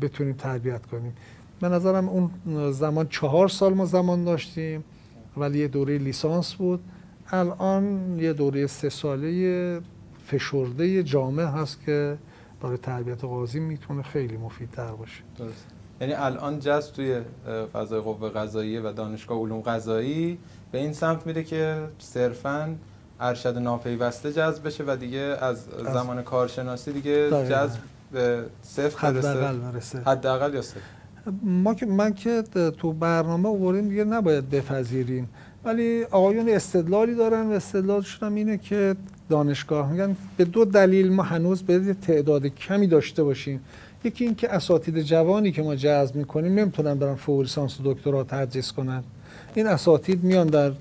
بتونیم تربیت کنیم. به نظرم اون زمان 4 سال ما زمان داشتیم ولی یه دوره لیسانس بود. الان یه دوره 3 ساله فشرده جامع هست که برای تربیت قاضی میتونه خیلی مفیدتر باشه. درست. یعنی الان جذب توی فضای قوه قضاییه و دانشگاه علوم قضایی به این سمت میره که صرفاً ارشد ناپیوسته جذب بشه و دیگه از زمان کارشناسی دیگه جذب به صفر برسه. حداقل یا صفر. من که تو برنامه آوردیم دیگه نباید بپذیریم، ولی آقایون استدلالی دارن و استدلالشون هم اینه که دانشگاه میگن به 2 دلیل ما هنوز باید تعداد کمی داشته باشیم. یکی این که اساتید جوانی که ما جذب میکنیم نمیتونن برن فوق لیسانس و دکترا تدریس کنن. این اساتید میان در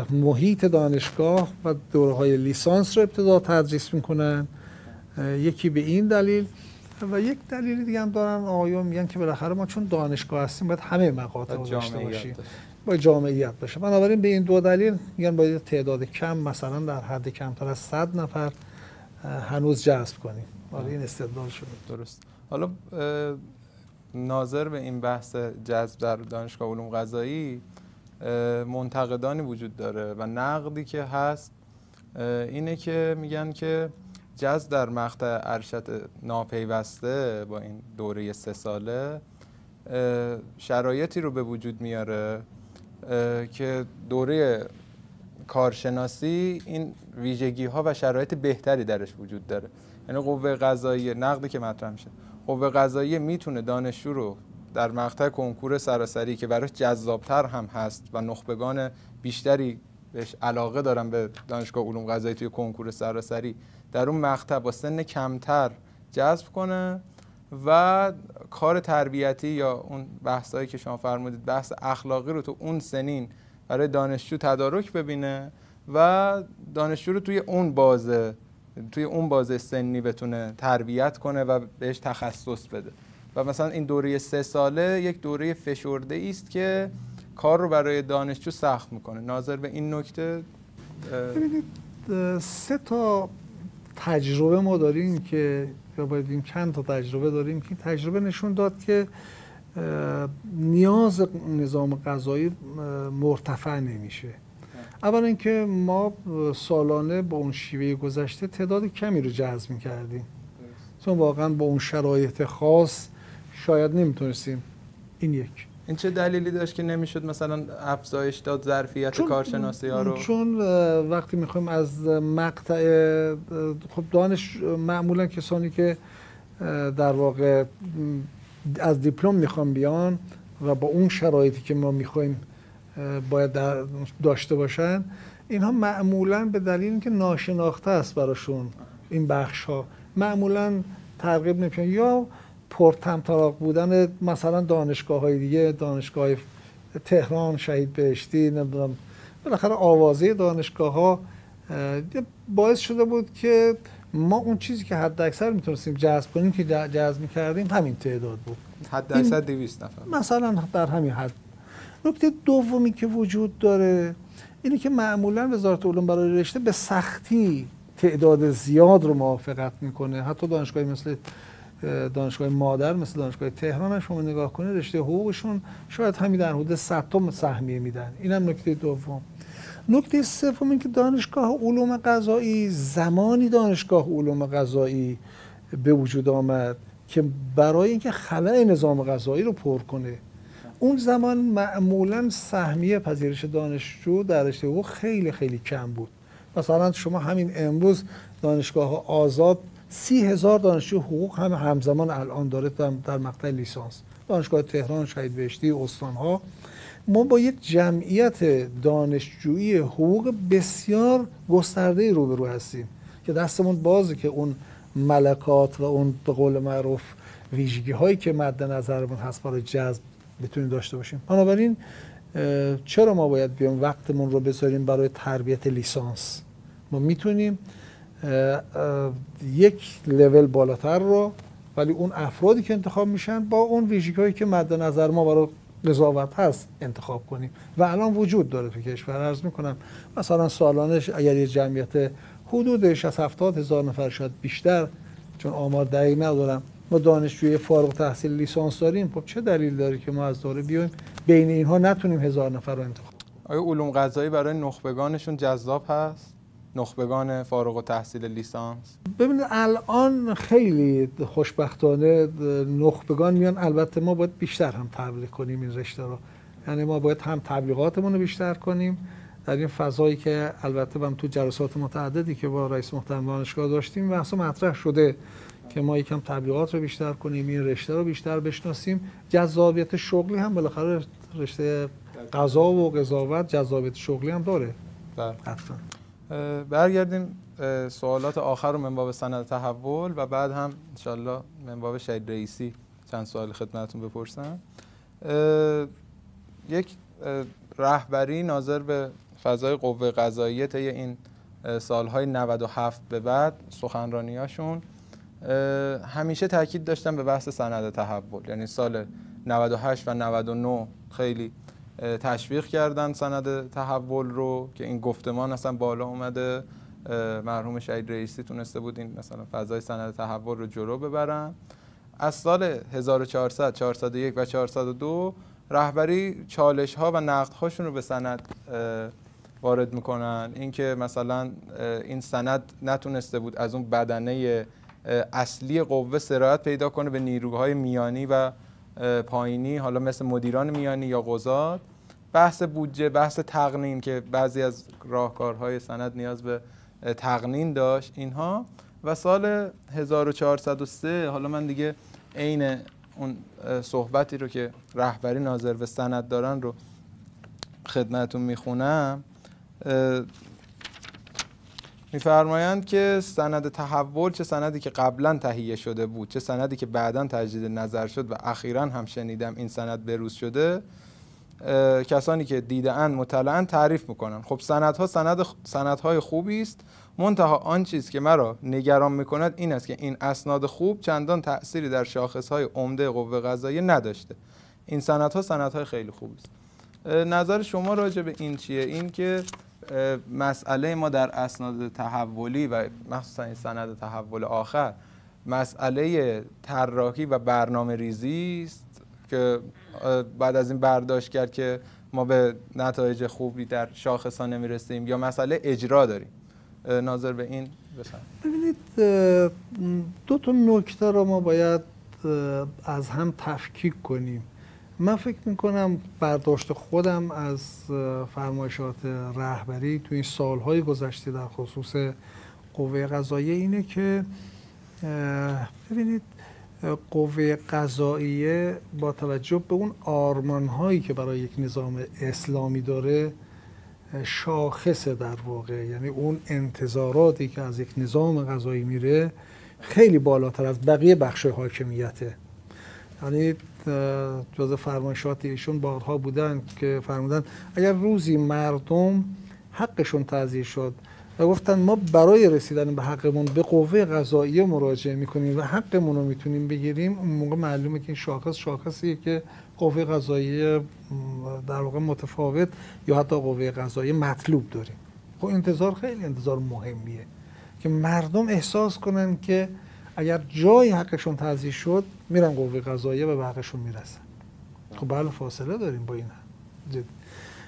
محیط دانشگاه و دوره‌های لیسانس رو ابتدا تدریس میکنن. یکی به این دلیل و یک دلیل دیگه هم دارن آقایون میگن که بالاخره ما چون دانشگاه هستیم باید همه مقاطع رو داشته باشیم، باید جامعیت باشه. بنابراین به این 2 دلیل میگن باید تعداد کم مثلا در حد کمتر از 100 نفر هنوز جذب کنیم. این استدلال شده. درست. حالا ناظر به این بحث جذب در دانشگاه علوم قضایی منتقدانی وجود داره و نقدی که هست اینه که میگن که جذب در مقطع ارشد ناپیوسته با این دوره 3 ساله شرایطی رو به وجود میاره که دوره کارشناسی این ویژگی ها و شرایط بهتری درش وجود داره. یعنی قوه قضاییه، نقدی که مطرح میشه، قوه قضاییه میتونه دانشجو رو در مقطع کنکور سراسری که براش جذابتر هم هست و نخبگان بیشتری بهش علاقه دارن به دانشگاه علوم قضایی توی کنکور سراسری، در اون مقطع با سن کمتر جذب کنه و کار تربیتی یا اون بحثایی که شما فرمودید بحث اخلاقی رو تو اون سنین برای دانشجو تدارک ببینه و دانشجو رو توی اون بازه سنی بتونه تربیت کنه و بهش تخصص بده. و مثلا این دوره 3 ساله یک دوره فشرده است که کار رو برای دانشجو سخت میکنه. ناظر به این نکته ببینید 3 تا تجربه ما داریم که یا باید بگیم چند تا تجربه داریم که این تجربه نشون داد که نیاز نظام قضایی مرتفع نمیشه. اولا اینکه ما سالانه با اون شیوه گذشته تعداد کمی رو جذب می‌کردیم، چون واقعا با اون شرایط خاص شاید نمیتونستیم. این چه دلیلی داشت که نمیشد مثلا افزایش داد ظرفیت کارشناسی ها رو؟ چون وقتی میخوایم از مقطع خب دانش معمولا کسانی که در واقع از دیپلم میخوان بیان و با اون شرایطی که ما میخوایم باید داشته باشن، اینها معمولا به دلیل اینکه ناشناخته است براشون این بخش ها معمولا ترغیب نمیشن، یا پرطمطراق بودن مثلا دانشگاه های دیگه، دانشگاه تهران، شهید بهشتی، نمیدونم بالاخره آوازه دانشگاه ها باعث شده بود که ما اون چیزی که حد اکثر میتونستیم جذب کنیم که جذب میکردیم همین تعداد بود، حد اکثر 200 نفر مثلا در همین حد. نکته دومی که وجود داره اینه که معمولا وزارت علوم برای رشته به سختی تعداد زیاد رو موافقت میکنه. حتی دانشگاهی مثل دانشگاه مادر مثل دانشگاه تهران شما نگاه کنید رشته حقوقشون شاید همین در حدود 100 تا سهمیه میدن. اینم نکته دوم. نکته سوم این که دانشگاه علوم قضایی زمانی دانشگاه علوم قضایی به وجود آمد که برای اینکه خلأ نظام قضایی رو پر کنه اون زمان معمولا سهمیه پذیرش دانشجو در رشته حقوق خیلی خیلی کم بود. مثلا شما همین امروز دانشگاه آزاد 30,000 دانشجو حقوق همزمان الان داره در مقطع لیسانس. دانشگاه تهران، شهید بهشتی، استانها. ما با یک جمعیت دانشجویی حقوق بسیار گسترده روبرو هستیم که دستمون بازه که اون ملکات و اون به قول معروف ویژگی هایی که مد نظرمون هست برای جذب بتونیم داشته باشیم. بنابراین چرا ما باید بیایم وقتمون رو بذاریم برای تربیت لیسانس؟ ما میتونیم یک لول بالاتر رو، ولی اون افرادی که انتخاب میشن با اون ویژگی هایی که مد نظر ما برای قضاوت هست انتخاب کنیم و الان وجود داره تو کشور. عرض میکنم مثلا سالانه اگر یه جمعیت حدود 60-70 هزار نفر شاید بیشتر، چون آمار دقیق ندارم، ما دانشجوی فارغ تحصیل لیسانس داریم، خب چه دلیل داره که ما از دوره بیایم بین اینها نتونیم 1000 نفر رو انتخاب؟ آیا علوم قضایی برای نخبگانشون جذاب هست؟ نخبگان فارغ التحصیل لیسانس؟ ببینید الان خیلی خوشبختانه نخبگان میان. البته ما باید بیشتر هم تبلیغ کنیم این رشته رو، یعنی ما باید هم تبلیغاتمون رو بیشتر کنیم در این فضایی که البته هم تو جلسات متعددی که با رئیس محترم دانشگاه داشتیم بحث مطرح شده که ما یکم تبلیغات رو بیشتر کنیم، این رشته رو بیشتر بشناسیم. جذابیت شغلی هم بالاخره رشته قضا و قضاوت جذابیت شغلی هم داره. حتما. برگردیم سوالات آخر رو من باب سند تحول و بعد هم انشالله من باب شهید رئیسی چند سوال خدمتتون بپرسم. یک رهبری ناظر به فضای قوه قضاییه طی این سالهای 97 به بعد سخنرانیاشون همیشه تاکید داشتن به بحث سند تحول، یعنی سال 98 و 99 خیلی تشویق کردن سند تحول رو که این گفتمان اصلا بالا اومده. مرحوم شهید رئیسی تونسته بود این مثلا فضای سند تحول رو جلو ببرن. از سال 1400 401 و 402 رهبری چالش ها و نقد هاشون رو به سند وارد میکنن، اینکه مثلا این سند نتونسته بود از اون بدنه اصلی قوه سرایت پیدا کنه به نیروهای میانی و پایینی، حالا مثل مدیران میانی یا قضات. بحث بودجه، بحث تقنین که بعضی از راهکارهای سند نیاز به تقنین داشت اینها. و سال 1403 حالا من دیگه عین اون صحبتی رو که رهبری ناظر به سند دارن رو خدمتون میخونم. میفرمایند که سند تحول، چه سندی که قبلا تهیه شده بود چه سندی که بعدا تجدید نظر شد و اخیراً هم شنیدم این سند بروز شده، کسانی که دیده‌اند مطلعاً تعریف میکنن خب سندها سندهای خوبی است، منتها آن چیز که مرا نگران میکند این است که این اسناد خوب چندان تأثیری در شاخصهای عمده قوه قضاییه نداشته. این سندها سندهای خیلی خوبی است. نظر شما راجع به این چیه؟ این که مسئله ما در اسناد تحولی و مخصوصا این سند تحول آخر مسئله طراحی و برنامه ریزی است که بعد از این برداشت کرد که ما به نتایج خوبی در شاخص ها نمیرسیم، یا مسئله اجرا داریم؟ ناظر به این بفرمایید. ببینید دو تا نکته رو ما باید از هم تفکیک کنیم. من فکر میکنم برداشت خودم از فرمایشات رهبری تو این سالهای گذشته در خصوص قوه قضاییه اینه که ببینید قوه قضاییه با توجه به اون آرمانهایی که برای یک نظام اسلامی داره شاخصه در واقع، یعنی اون انتظاراتی که از یک نظام قضایی میره خیلی بالاتر از بقیه بخش حاکمیته. یعنی جز فرمایشات ایشون بارها بودن که فرمودن اگر روزی مردم حقشون تضییع شد و گفتن ما برای رسیدن به حقمون به قوه قضاییه مراجعه میکنیم و حقمون رو میتونیم بگیریم، اون موقع معلومه که این شاخصیه که قوه قضاییه در واقع متفاوت یا حتی قوه قضاییه مطلوب داریم. خب انتظار خیلی انتظار مهمیه که مردم احساس کنن که اگر جای حقشون تضییع شد میرن قوه قضاییه و به حقشون میرسن. خب بله فاصله داریم با این جد.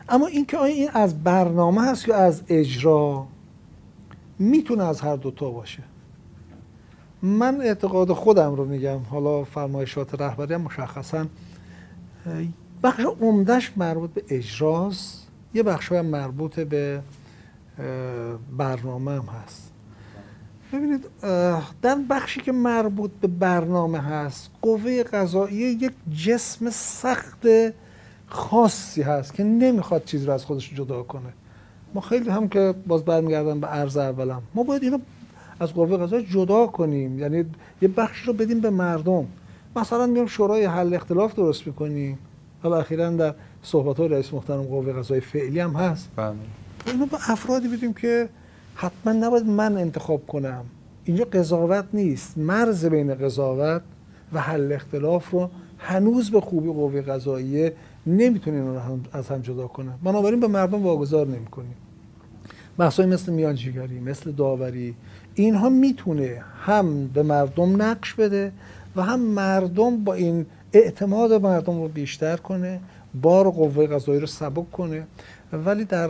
اما اینکه آیا این از برنامه هست یا از اجرا، میتونه از هر دوتا باشه. من اعتقاد خودم رو میگم، حالا فرمایشات رهبری هم مشخصا بخش عمدهش مربوط به اجراست، یه بخش‌های هم مربوط به برنامه هم هست. ببینید در بخشی که مربوط به برنامه هست، قوه قضاییه یک جسم سخت خاصی هست که نمیخواد چیزی رو از خودش جدا کنه. ما خیلی هم که باز برمیگردم به عرض اولم، ما باید اینو از قوه قضاییه جدا کنیم، یعنی یه بخشی رو بدیم به مردم. مثلا میام شورای حل اختلاف درست میکنیم، حالا اخیراً در صحبت‌های رئیس محترم قوه قضاییه فعلی هم هست. اینو به افرادی بدیم که حتما نباید من انتخاب کنم. اینجا قضاوت نیست، مرز بین قضاوت و حل اختلاف رو هنوز به خوبی قوه قضاییه نمیتونه این رو از هم جدا کنه. بنابراین به مردم واگذار نمی‌کنیم. بحثایی مثل میانجیگری، مثل داوری، اینها میتونه هم به مردم نقش بده و هم مردم با این اعتماد مردم رو بیشتر کنه، بار قوه قضاییه رو سبک کنه. ولی در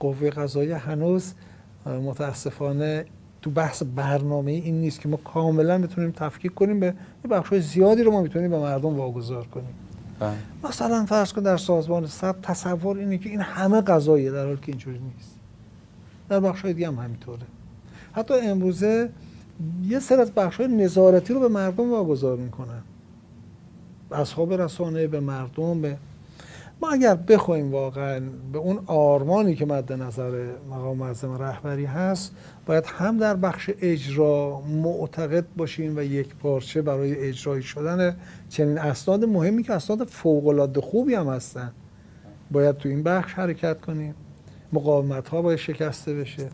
قوه قضاییه هنوز متاسفانه تو بحث برنامه این نیست که ما کاملا بتونیم تفکیک کنیم، به بخش‌های زیادی رو ما میتونیم به مردم واگذار کنیم. مثلا فرض کن در سازمان ثبت تصور اینه که این همه قضاییه، در حالی که اینجوری نیست. در بخش‌های دیگه هم همینطوره. حتی امروزه یه سری از بخش‌های نظارتی رو به مردم واگذار میکنن، اصحاب رسانه، به مردم. ما اگر بخوایم واقعا به اون آرمانی که مد نظر مقام معظم رهبری هست، باید هم در بخش اجرا معتقد باشیم و یک پارچه برای اجرایی شدن چنین اسناد مهمی که اسناد فوق‌العاده خوبی هم هستن، باید تو این بخش حرکت کنیم. مقاومت ها باید شکسته بشه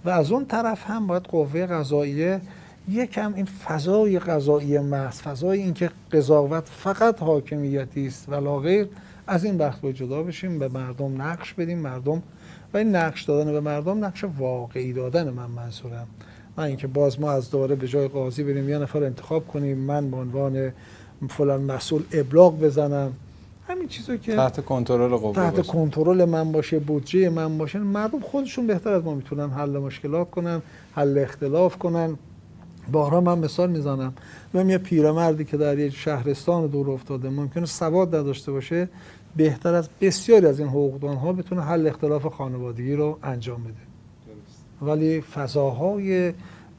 و از اون طرف هم باید قوه قضاییه یکم این فضای قضایی محض، فضای این که قضاوت فقط حاکمیتی است ولا غیر، از این بحث باید جدا بشیم، به مردم نقش بدیم. مردم و این نقش دادن به مردم، نقش واقعی دادن من منظورم، نه اینکه باز ما از دوباره به جای قاضی بریم یه نفر انتخاب کنیم، من به عنوان فلان مسئول ابلاغ بزنم. همین چیزی که تحت کنترل قوه تحت کنترل من باشه، بودجه من باشه، مردم خودشون بهتر از ما میتونن حل مشکلات کنن، حل اختلاف کنن. بارها من مثال میزنم، من یه پیرمردی که در یه شهرستان دور افتاده ممکنه سواد نداشته باشه، بهتر از بسیاری از این حقوقدان‌ها بتونه حل اختلاف خانوادگی رو انجام بده. ولی فضاهای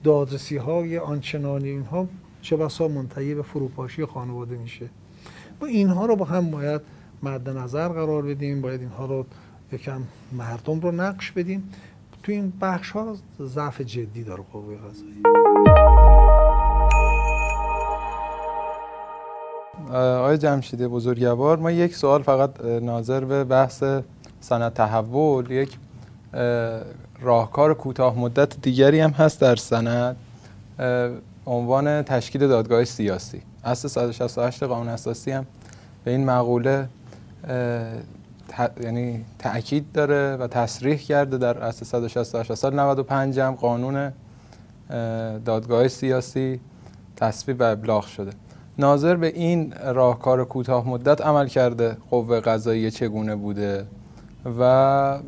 دادرسی‌های آنچنانی اینها چه بسا منتهی به فروپاشی خانواده میشه. ما اینها رو با هم باید مد نظر قرار بدیم، باید اینها رو یکم مردم رو نقش بدیم. تو این بخش ها ضعف جدی داره قوه قضاییه. آقای جمشیدی بزرگوار، ما یک سوال فقط ناظر به بحث سند تحول، یک راهکار کوتاه مدت دیگری هم هست در سند، عنوان تشکیل دادگاه سیاسی. اصل 168 قانون اساسی هم به این مقوله یعنی تأکید داره و تصریح کرده در اصل 168. سال 95 هم قانون دادگاه سیاسی تصویب و ابلاغ شده. ناظر به این راهکار کوتاه مدت عمل کرده قوه قضاییه چگونه بوده و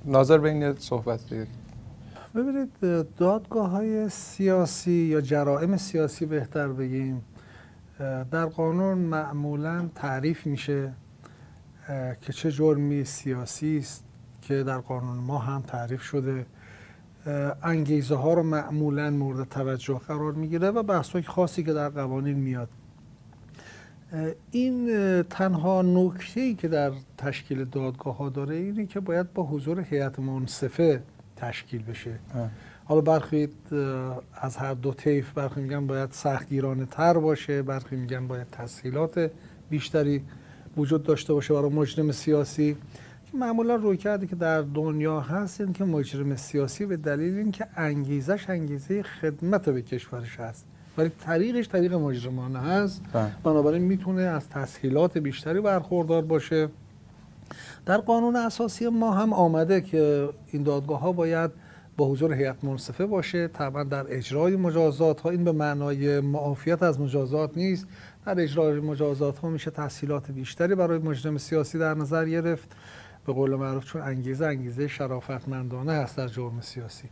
ناظر به این صحبت بگید. ببینید، دادگاه‌های سیاسی یا جرائم سیاسی بهتر بگیم، در قانون معمولاً تعریف میشه که چه جرمی سیاسی است که در قانون ما هم تعریف شده. انگیزه ها رو معمولاً مورد توجه قرار میگیره و بحث‌های خاصی که در قوانین میاد. این تنها نکته‌ای که در تشکیل دادگاه ها داره اینه که باید با حضور هیئت منصفه تشکیل بشه. حالا برخی از هر دو طیف، برخی میگن باید سختگیرانه تر باشه، برخی میگن باید تسهیلات بیشتری وجود داشته باشه برای مجرم سیاسی. معمولا روی کرده که در دنیا هست این که مجرم سیاسی به دلیل اینکه انگیزش انگیزه خدمت به کشورش هست ولی طریقش طریق مجرمانه هست، بنابراین میتونه از تسهیلات بیشتری برخوردار باشه. در قانون اساسی ما هم آمده که این دادگاه ها باید با حضور هیئت منصفه باشه. طبعا در اجرای مجازات ها، این به معنای معافیت از مجازات نیست، در اجرای مجازات ها میشه تسهیلات بیشتری برای مجرم سیاسی در نظر گرفت، به قول معروف، چون انگیزه شرافتمندانه هست در جرم سیاسی.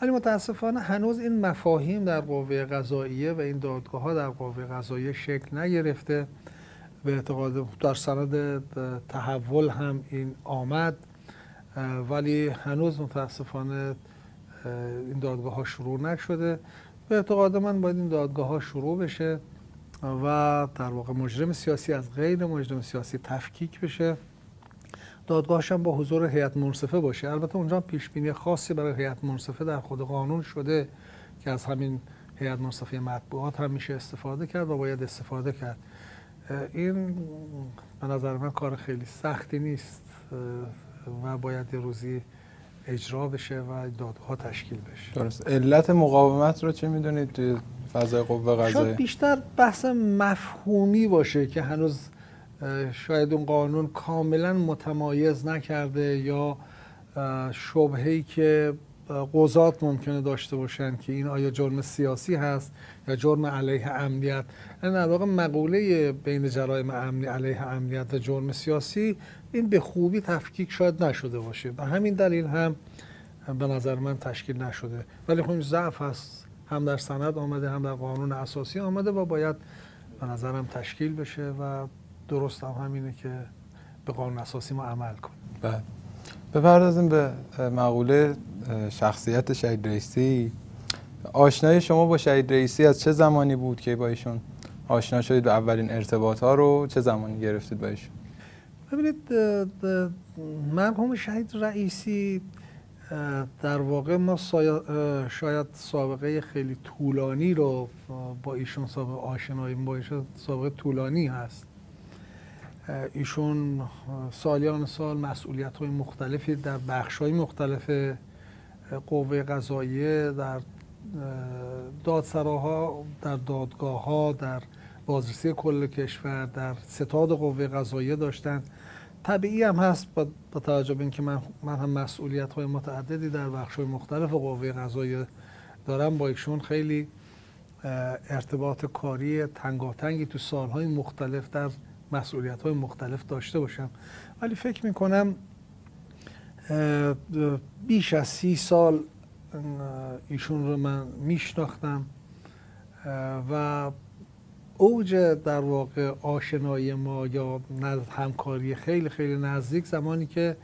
ولی متاسفانه هنوز این مفاهیم در قوه قضاییه و این دادگاه ها در قوه قضاییه شکل نگرفته به اعتقاد در سند تحول هم این آمد، ولی هنوز متاسفانه این دادگاه ها شروع نشده. به اعتقاد من باید این دادگاه ها شروع بشه و در واقع مجرم سیاسی از غیر مجرم سیاسی تفکیک بشه. دادگاهش هم با حضور هیئت منصفه باشه. البته اونجا پیش بینی خاصی برای هیئت منصفه در خود قانون شده که از همین هیئت منصفه مطبوعات هم میشه استفاده کرد و باید استفاده کرد. این به نظر من کار خیلی سختی نیست و باید یه روزی اجرا بشه و دادگاه تشکیل بشه. درست. علت مقاومت رو چه میدونید توی فضای قوه قضاییه؟ شاید بیشتر بحث مفهومی باشه که هنوز شاید اون قانون کاملا متمایز نکرده، یا شبهه‌ای که قضات ممکنه داشته باشن که این آیا جرم سیاسی هست یا جرم علیه امنیت. این در واقع مقوله بین جرایم امنی علیه امنیت و جرم سیاسی این به خوبی تفکیک شاید نشده باشه، به همین دلیل هم به نظر من تشکیل نشده. ولی خب این ضعف هست، هم در سند آمده هم در قانون اساسی آمده و باید به نظرم تشکیل بشه و درست هم همینه که به قانون اساسی ما عمل کنیم. بله. بپردازیم به مقوله شخصیت شهید رئیسی. آشنایی شما با شهید رئیسی از چه زمانی بود که با ایشون آشنا شدید و اولین ارتباط ها رو چه زمانی گرفتید با ایشون؟ ببینید، مرحوم شهید رئیسی در واقع ما شاید سابقه خیلی طولانی رو با ایشون سابقه آشنایی با ایشون سابقه طولانی هست. ایشون سالیان سال مسئولیت‌های مختلفی در بخش‌های مختلف قوه قضاییه، در دادسراها، در دادگاه‌ها، در بازرسی کل کشور، در ستاد قوه قضاییه داشتن. طبیعی هم هست با توجه به اینکه من هم مسئولیت‌های متعددی در بخش‌های مختلف قوه قضاییه دارم، با ایشون خیلی ارتباط کاری تنگاتنگی تو سال‌های مختلف در مسئولیت‌های مختلف داشته باشم. ولی فکر می‌کنم بیش از 30 سال ایشون رو من میشناختم و اوج در واقع آشنایی ما یا همکاری خیلی خیلی نزدیک زمانی که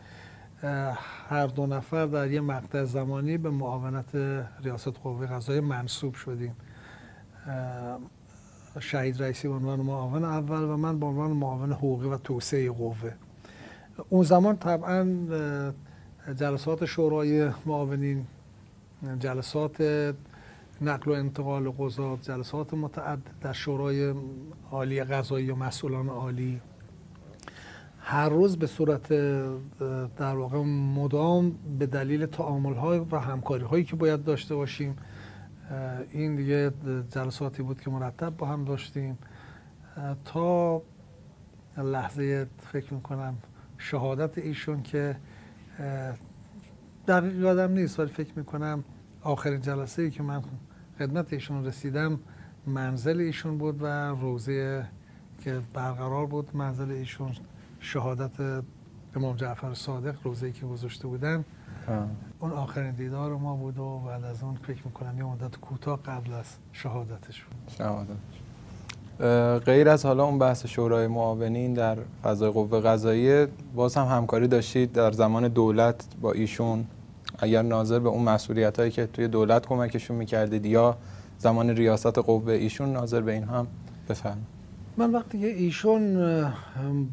هر دو نفر در یه مقطع زمانی به معاونت ریاست قوه قضاییه منصوب شدیم. شهید رئیسی به عنوان معاون اول و من به عنوان معاون حقوقی و توسعه قوه. اون زمان طبعا جلسات شورای معاونین، جلسات نقل و انتقال قضات، جلسات متعدد در شورای عالی قضایی و مسئولان عالی، هر روز به صورت در واقع مدام به دلیل تعامل‌های و همکاری‌هایی که باید داشته باشیم، این دیگه جلساتی بود که مرتب با هم داشتیم تا لحظه فکر میکنم شهادت ایشون که دقیق یادم نیست، ولی فکر میکنم آخرین جلسه‌ای که من خدمت ایشون رسیدم منزل ایشون بود و روزه که برقرار بود منزل ایشون، شهادت امام جعفر صادق، روزه‌ای که گذاشته بودن. اون آخرین دیدار ما بود و بعد از اون فکر میکنم یه مدت کوتاه قبل از شهادتش بود. غیر از حالا اون بحث شورای معاونین در فضای قوه قضاییه، باز هم همکاری داشتید در زمان دولت با ایشون، اگر ناظر به اون مسئولیتایی که توی دولت کمکشون میکردید یا زمان ریاست قوه ایشون ناظر به این هم بفرمایید. من وقتی که ایشون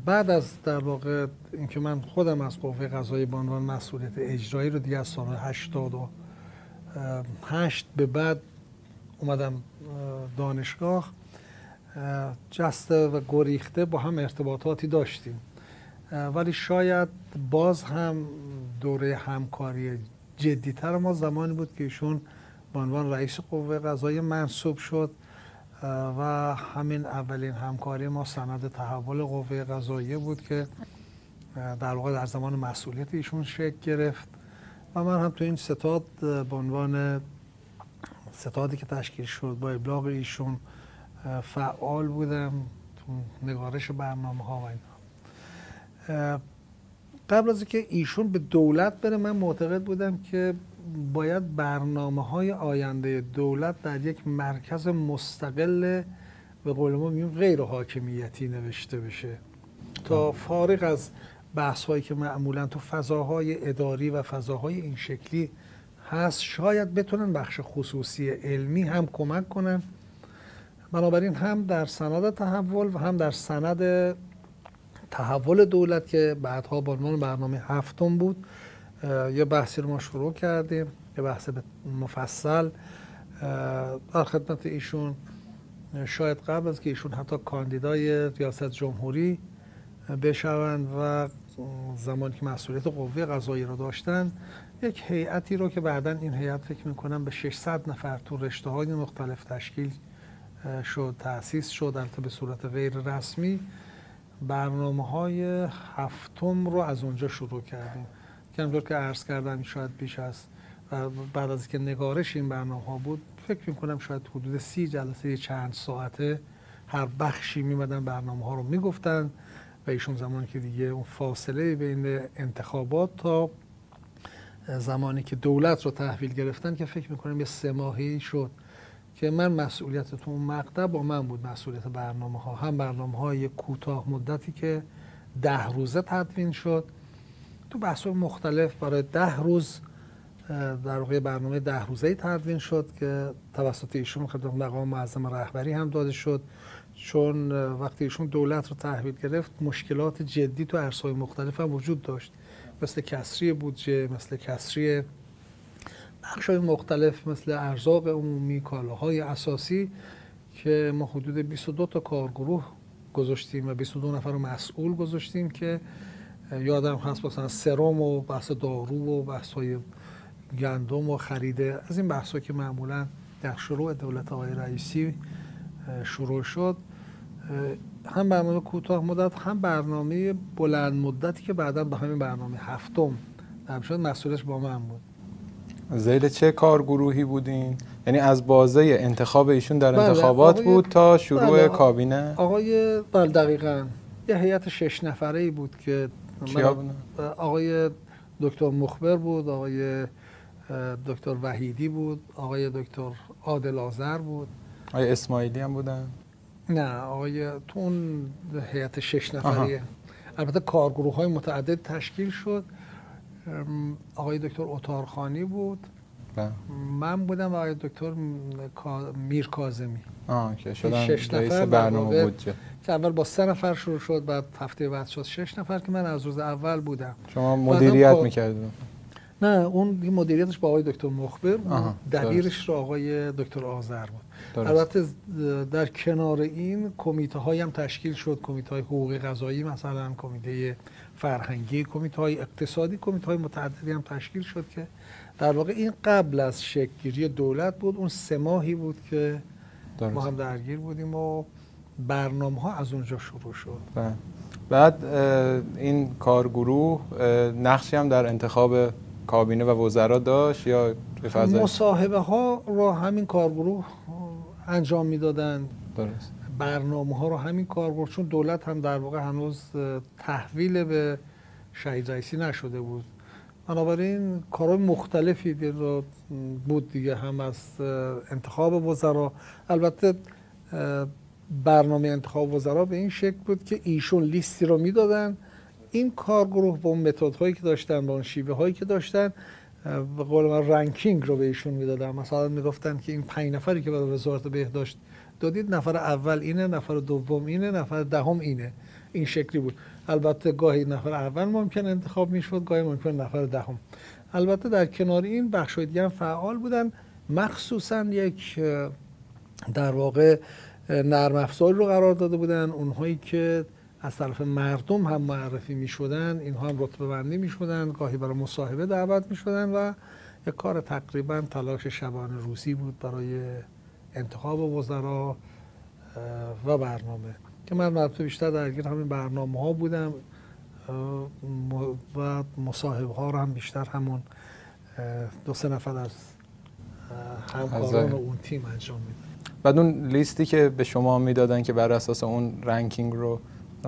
بعد از در واقع اینکه من خودم از قوه قضاییه به عنوان مسئولیت اجرایی رو دیگه از سال 88 به بعد اومدم دانشگاه، جسته و گریخته با هم ارتباطاتی داشتیم، ولی شاید باز هم دوره همکاری جدی‌تر ما زمانی بود که ایشون به عنوان رئیس قوه قضاییه منصوب شد و همین اولین همکاری ما سند تحول قوه قضاییه بود که در واقع در زمان مسئولیت ایشون شکل گرفت و من هم تو این ستاد به عنوان ستادی که تشکیل شد با ابلاغ ایشون فعال بودم تو نگارش برنامه‌ها و اینا. قبل از اینکه ایشون به دولت بره من معتقد بودم که باید برنامه‌های آینده دولت در یک مرکز مستقل به قول ما میگیم غیر حاکمیتی نوشته بشه تا فارغ از بحث هایی که معمولا تو فضاهای اداری و فضاهای این شکلی هست شاید بتونن بخش خصوصی علمی هم کمک کنن. بنابراین هم در سند تحول و هم در سند تحول دولت که بعدها با عنوان برنامه هفتم بود یه بحثی رو ما شروع کردیم، یه بحث مفصل در خدمت ایشون. شاید قبل از که ایشون حتی کاندیدای ریاست جمهوری بشوند و زمانی که مسئولیت قوه قضاییه رو داشتن، یک هیئتی رو که بعداً این هیئت فکر می‌کنم به 600 نفر تو رشته‌های مختلف تشکیل شد، تأسیس شد، البته به صورت غیر رسمی. برنامه‌های هفتم رو از اونجا شروع کردیم که همونطور که عرض کردم شاید بیش از بعد از که نگارش این برنامه‌ها بود فکر می‌کنم شاید حدود 30 جلسه چند ساعته هر بخشی می‌مدن برنامه‌ها رو می‌گفتن و ایشون زمانی که دیگه اون فاصله بین انتخابات تا زمانی که دولت رو تحویل گرفتن که فکر می‌کنم یه 3 ماهی شد که من مسئولیت تو اون مقطع با من بود، مسئولیت برنامه‌ها، هم برنامه‌های کوتاه مدتی که 10 روزه تدوین شد تو بحث‌های مختلف برای 10 روز، در واقع برنامه 10 روزه‌ای تدوین شد که توسط ایشون خدمت مقام معظم رهبری هم داده شد، چون وقتی ایشون دولت رو تحویل گرفت مشکلات جدی تو عرصه‌های مختلف هم وجود داشت، مثل کسری بودجه، مثل کسری بخش‌های مختلف، مثل ارزاق عمومی، کالاهای اساسی که ما حدود 22 تا کارگروه گذاشتیم و 22 نفر رو مسئول گذاشتیم که یادم هست مثلا سرم و بحث دارو و بحث‌های گندم و خریده از این بحث‌ها که معمولاً در شروع دولت آقای رئیسی شروع شد، هم برنامه کوتاه مدت هم برنامه بلند مدتی که بعداً به همین برنامه هفتم در شد مسئولیتش با من بود. ذیل چه کارگروهی بودین؟ یعنی از بازه انتخاب ایشون در انتخابات بود تا شروع کابینه؟ بله دقیقاً یه هیئت 6 نفره‌ای بود که آقای دکتر مخبر بود، آقای دکتر وحیدی بود، آقای دکتر عادل آذر بود. آقای اسماعیلی هم بودن؟ نه، آقای تو اون هیئت 6 نفریه. البته کارگروه‌های متعدد تشکیل شد. آقای دکتر اتارخانی بود، من بودم و آقای دکتر میر کاظمی که شدن رئیس برنامه بود که اول با 3 نفر شروع شد، بعد هفته بعد شد 6 نفر که من از روز اول بودم. شما مدیریت می‌کردید؟ نه، اون مدیریتش با آقای دکتر مخبر بود، دبیرش رو آقای دکتر آذر بود. البته در کنار این کمیته هایی هم تشکیل شد، کمیته های حقوقی قضایی مثلا، کمیته فرهنگی، کمیته های اقتصادی، کمیته های متعددی هم تشکیل شد که در واقع این قبل از شکل گیری دولت بود. اون 3 ماهی بود که ما هم درگیر بودیم و برنامه ها از اونجا شروع شد. بعد این کارگروه نقشی هم در انتخاب کابینه و وزرا داشت یا مصاحبه ها رو همین کارگروه انجام میدادن؟ درست. برنامه ها رو همین کارگروه، چون دولت هم در واقع هنوز تحویل به شهید رئیسی نشده بود، بنابراین کارهای مختلفی بود دیگه، هم از انتخاب وزرا. البته برنامه انتخاب وزرا به این شکل بود که ایشون لیستی رو میدادن، این کارگروه با اون متدهایی که داشتن، با اون شیوه هایی که داشتن، به قول من رنکینگ رو به ایشون میدادن. مثلا میگفتن که این 5 نفری که برای وزارت بهداشت دادید، نفر اول اینه، نفر دوم اینه، نفر دهم اینه. این شکلی بود. البته گاهی نفر اول ممکن انتخاب میشد، گاهی ممکن نفر دهم. البته در کنار این بخش‌های دیگه هم فعال بودن، مخصوصا یک در واقع نرم افزاری رو قرار داده بودن، اونهایی که از طرف مردم هم معرفی می شدن، اینها هم رتبه بندی می شدن، گاهی برای مصاحبه دعوت می شدن و یک کار تقریبا تلاش شبانه روزی بود برای انتخاب وزرا و برنامه که من البته بیشتر درگیر همین برنامه ها بودم و مصاحبه ها رو هم بیشتر همون 2-3 نفر از همکاران و اون تیم انجام میدن. بعد اون لیستی که به شما میدادن که بر اساس اون رنکینگ رو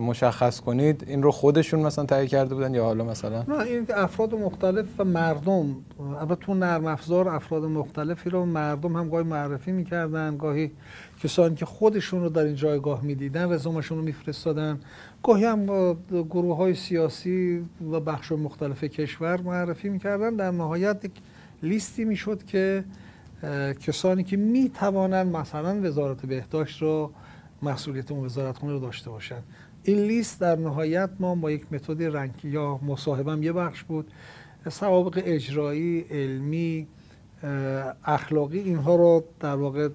مشخص کنید این رو خودشون مثلا تهیه کرده بودن یا حالا مثلا؟ نه، این افراد مختلف و مردم، البته تو نرم افزار افراد مختلفی رو مردم هم گاهی معرفی میکردن، گاهی کسانی که خودشون رو در این جایگاه میدیدن رزومشون رو میفرستادن، گاهی هم گروه های سیاسی و بخش مختلف کشور معرفی میکردن. در نهایت یک لیستی میشد که کسانی که میتوانن مثلا وزارت بهداشت رو مسئولیت اون وزارتخونه رو داشته باشن. این لیست در نهایت ما با یک متد رنکی یا مصاحبه هم یه بخش بود، سوابق اجرایی، علمی، اخلاقی، اینها رو در واقع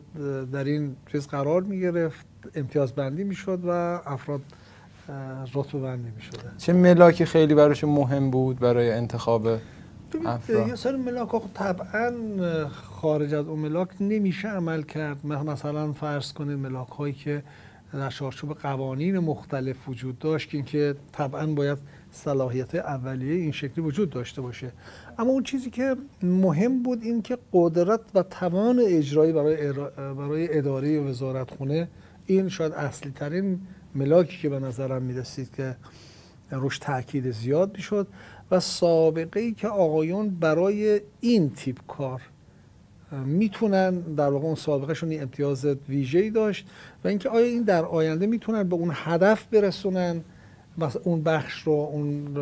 در این چیز قرار می گرفت، امتیاز بندی می شد و افراد رتبه بندی می شدن. چه ملاکی خیلی براشون مهم بود برای انتخاب افراد؟ یه سری ملاک طبعا خارج از اون ملاک نمیشه عمل کرد. مثلا فرض کنید ملاک هایی که در چارچوب قوانین مختلف وجود داشت که اینکه طبعا باید صلاحیت اولیه این شکلی وجود داشته باشه. اما اون چیزی که مهم بود این که قدرت و توان اجرایی برای اداره وزارتخونه، این شاید اصلی ترین ملاکی که به نظرم میرسید که روش تاکید زیاد میشد و سابقه ای که آقایون برای این تیپ کار میتونن، در واقع اون سابقهشون این امتیاز ویژه‌ای داشت و اینکه آیا این در آینده میتونن به اون هدف برسونن، مثلا اون بخش رو، اون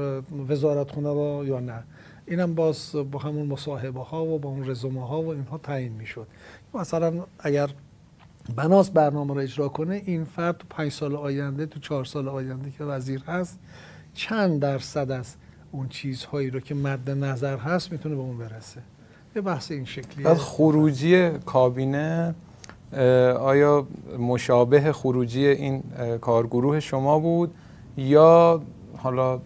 وزارتخونه رو یا نه. اینم باز با همون مصاحبه ها و با اون رزومه ها و اینها تعیین میشد. مثلا اگر بناس برنامه رو اجرا کنه، این فرد تو 5 سال آینده، تو 4 سال آینده که وزیر هست، چند درصد از اون چیزهایی رو که مد نظر هست میتونه به اون برسه. یه بحث این شکلیه. بعد خروجی کابینه آیا مشابه خروجی این کارگروه شما بود یا حالا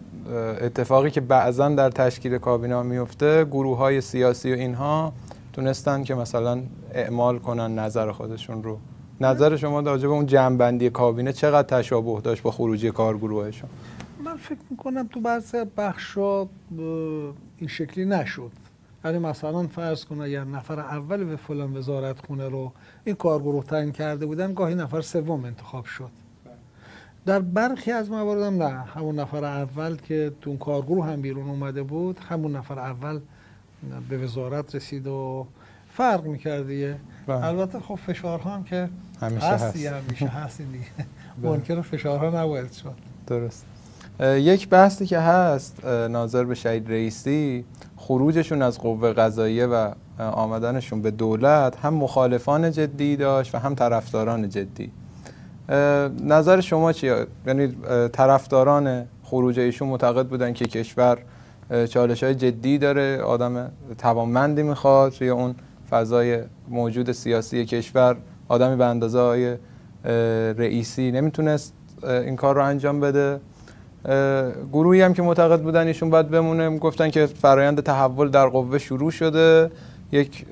اتفاقی که بعضا در تشکیل کابینه میفته گروه های سیاسی و اینها تونستن که مثلا اعمال کنن نظر خودشون رو؟ نظر شما راجع به اون جمع‌بندی کابینه چقدر تشابه داشت با خروجی کارگروهشون؟ من فکر میکنم تو بعضی بخشا این شکلی نشد. یعنی مثلا فرض کن اگر نفر اول به فلان وزارتخونه رو این کارگروه تعیین کرده بودن، گاهی نفر سوم انتخاب شد. در برخی از موارد هم نه، همون نفر اول که تو اون کارگروه هم بیرون اومده بود، همون نفر اول به وزارت رسید و فرق می‌کرد دیگه. البته خب فشارها هم که همیشه هست دیگه. منکر فشارها نباید شد. درست. یک بحثی که هست ناظر به شهید رئیسی، خروجشون از قوه قضاییه و آمدنشون به دولت هم مخالفان جدی داشت و هم طرفداران جدی. نظر شما چیه؟ یعنی طرفداران خروج ایشون معتقد بودن که کشور چالش‌های جدی داره، آدم توانمندی میخواد، یا اون فضای موجود سیاسی کشور آدمی به اندازه آقای رئیسی نمیتونست این کار رو انجام بده؟ گروهی هم که معتقد بودن ایشون باید بمونه، گفتن که فرایند تحول در قوه شروع شده، یک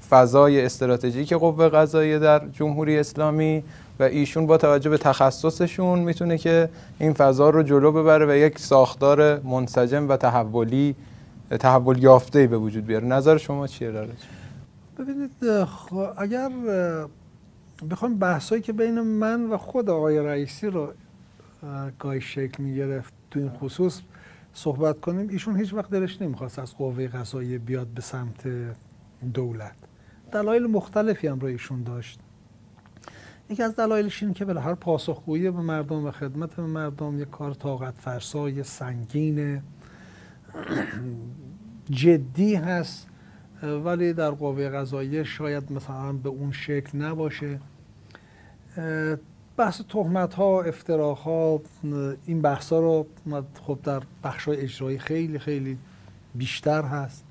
فضای استراتژیک قوه قضاییه در جمهوری اسلامی و ایشون با توجه به تخصصشون میتونه که این فضا رو جلو ببره و یک ساختار منسجم و تحول یافته‌ای به وجود بیاره. نظر شما چیه راجع؟ ببینید، اگر بخوام بحثایی که بین من و خود آقای رئیسی رو گاهی شکل میگرفت تو این خصوص صحبت کنیم، ایشون هیچ وقت دلش نمیخواست از قوه قضاییه بیاد به سمت دولت. دلایل مختلفی هم رو ایشون داشت. یکی از دلایلش این که بالاخره پاسخگویی به مردم و خدمت به مردم یک کار طاقت فرسای سنگین جدی هست، ولی در قوه قضاییه شاید مثلا به اون شکل نباشه. بحث تهمت ها، افتراء ها، این بحث ها رو خب در بخش های اجرایی خیلی خیلی بیشتر هست.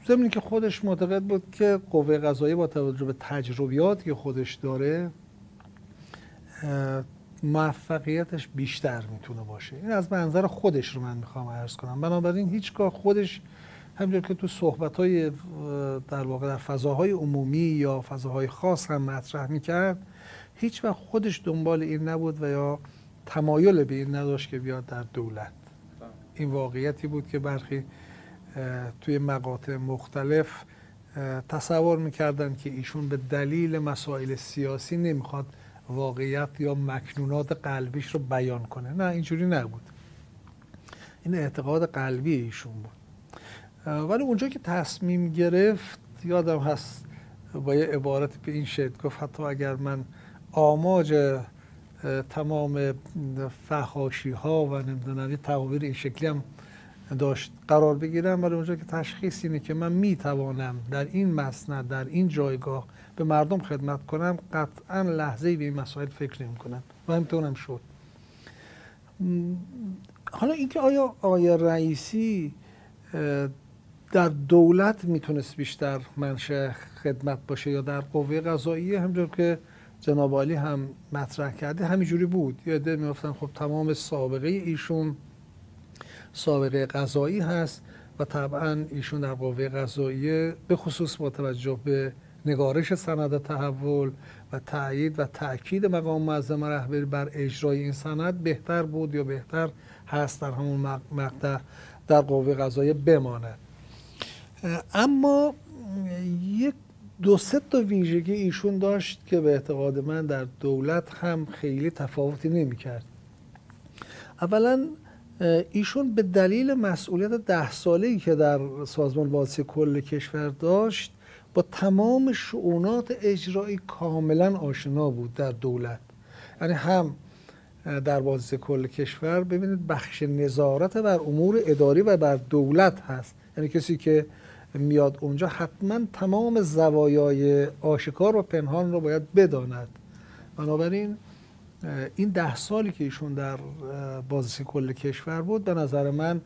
ضمن که خودش معتقد بود که قوه قضاییه با توجه به تجربیاتی که خودش داره موفقیتش بیشتر میتونه باشه. این از منظر خودش رو من میخوام عرض کنم. بنابراین هیچگاه خودش همونجور که تو صحبت‌های در واقع در فضاهای عمومی یا فضاهای خاص هم مطرح میکرد، هیچ وقت خودش دنبال این نبود و یا تمایل به این نداشت که بیاد در دولت. این واقعیتی بود که برخی توی مقاطع مختلف تصور میکردن که ایشون به دلیل مسائل سیاسی نمیخواد واقعیت یا مکنونات قلبیش رو بیان کنه. نه، اینجوری نبود. این اعتقاد قلبی ایشون بود. ولی اونجا که تصمیم گرفت، یادم هست با یه عبارت به این شکل گفت حتی اگر من آماج تمام فحاشی ها و نمیدونم یه تعابیر این شکلی هم داشت قرار بگیرم، ولی اونجا که تشخیص اینه که من میتوانم در این مسند، در این جایگاه به مردم خدمت کنم، قطعا لحظه‌ای به این مسائل فکر نمی‌کنم و همینطورم شد. حالا اینکه آیا آقای رئیسی در دولت میتونست بیشتر منشأ خدمت باشه یا در قوه قضاییه، همونجور که جناب عالی هم مطرح کرده همینجوری بود. یه عده میگفتن خب تمام سابقه ایشون سابقه قضایی هست و طبعا ایشون در قوه قضاییه به خصوص با توجه به نگارش سند تحول و تأیید و تأکید مقام معظم رهبری بر اجرای این سند بهتر بود یا بهتر هست در همون مقطع در قوه قضاییه بمانه. اما یک دو سه تا ویژگی ایشون داشت که به اعتقاد من در دولت هم خیلی تفاوتی نمی‌کرد. اولا ایشون به دلیل مسئولیت 10 ساله‌ای که در سازمان بازرسی کل کشور داشت با تمام شؤونات اجرایی کاملا آشنا بود در دولت. یعنی هم در بازرسی کل کشور ببینید بخش نظارت بر امور اداری و بر دولت هست، یعنی کسی که میاد اونجا حتما تمام زوایای آشکار و پنهان رو باید بداند. بنابراین این 10 سالی که ایشون در بازرسی کل کشور بود به نظر من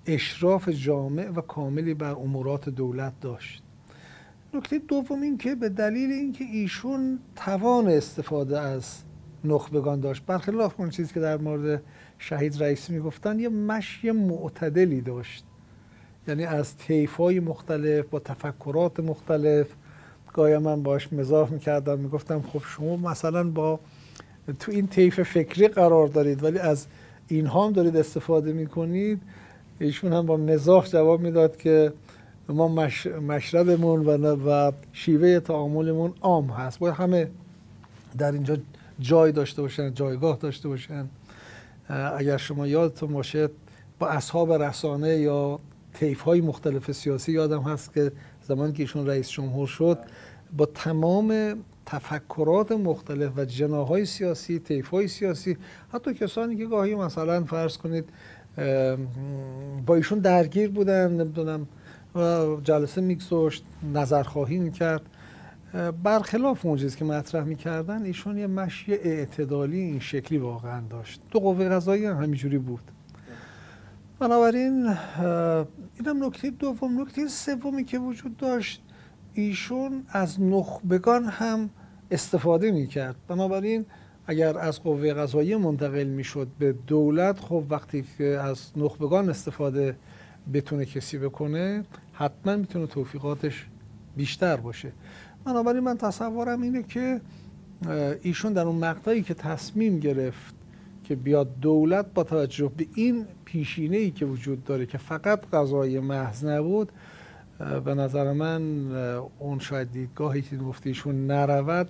اشراف جامع و کاملی بر امورات دولت داشت. نکته دوم این که به دلیل اینکه ایشون توان استفاده از نخبگان داشت، برخلاف اون چیزی که در مورد شهید رئیسی میگفتن، یه مشی معتدلی داشت. یعنی از طیف‌های مختلف با تفکرات مختلف. گاهی من باش مزاح میکردم، میگفتم خب شما مثلا با تو این طیف فکری قرار دارید ولی از اینها هم دارید استفاده میکنید. ایشون هم با مزاح جواب میداد که ما مشربمون و شیوه تعاملمون عام هست، باید همه در اینجا جای داشته باشن، جایگاه داشته باشن. اگر شما یادتون باشه با اصحاب رسانه یا طیف‌های مختلف سیاسی یادم هست که زمانی که ایشون رئیس جمهور شد با تمام تفکرات مختلف و جناح‌های سیاسی، طیف‌های سیاسی، حتی کسانی که گاهی مثلا فرض کنید با ایشون درگیر بودن، نمیدونم جلسه میگذاشت، نظرخواهی میکرد، برخلاف اون چیزی که مطرح میکردن ایشون یه مشی اعتدالی این شکلی واقعا داشت. تو قوه قضاییه هم همینجوری بود. بنابراین اینم نکته دوم. نکته سومی که وجود داشت، ایشون از نخبگان هم استفاده میکرد. بنابراین اگر از قوه قضاییه منتقل میشد به دولت، خب وقتی که از نخبگان استفاده بتونه کسی بکنه حتما میتونه توفیقاتش بیشتر باشه. بنابراین من تصورم اینه که ایشون در اون مقطعی که تصمیم گرفت که بیاد دولت، با توجه به این پیشینه‌ای که وجود داره که فقط قضایی محض نبود، به نظر من اون شاید دیدگاهی که گفته ایشون نرود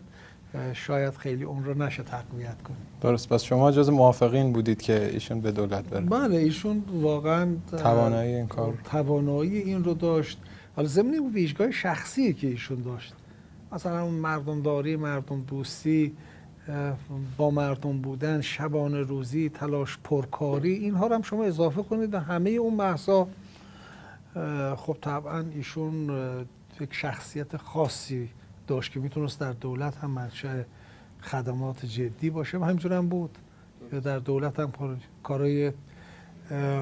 شاید خیلی اون رو نشه تقویت کنه. درست. پس شما جز موافقین بودید که ایشون به دولت بره؟ بله، ایشون واقعا توانایی این کار، توانایی این رو داشت. حالا ضمن اون ویژگاه شخصی که ایشون داشت، مثلا اون مردمداری، مردم دوستی، با مردم بودن، شبانه روزی، تلاش پرکاری، اینها رو هم شما اضافه کنید و همه اون بحثا، خب طبعا ایشون یک شخصیت خاصی داشت که میتونست در دولت هم منشأ خدمات جدی باشه و همینجور هم بود. یا در دولت هم کارهای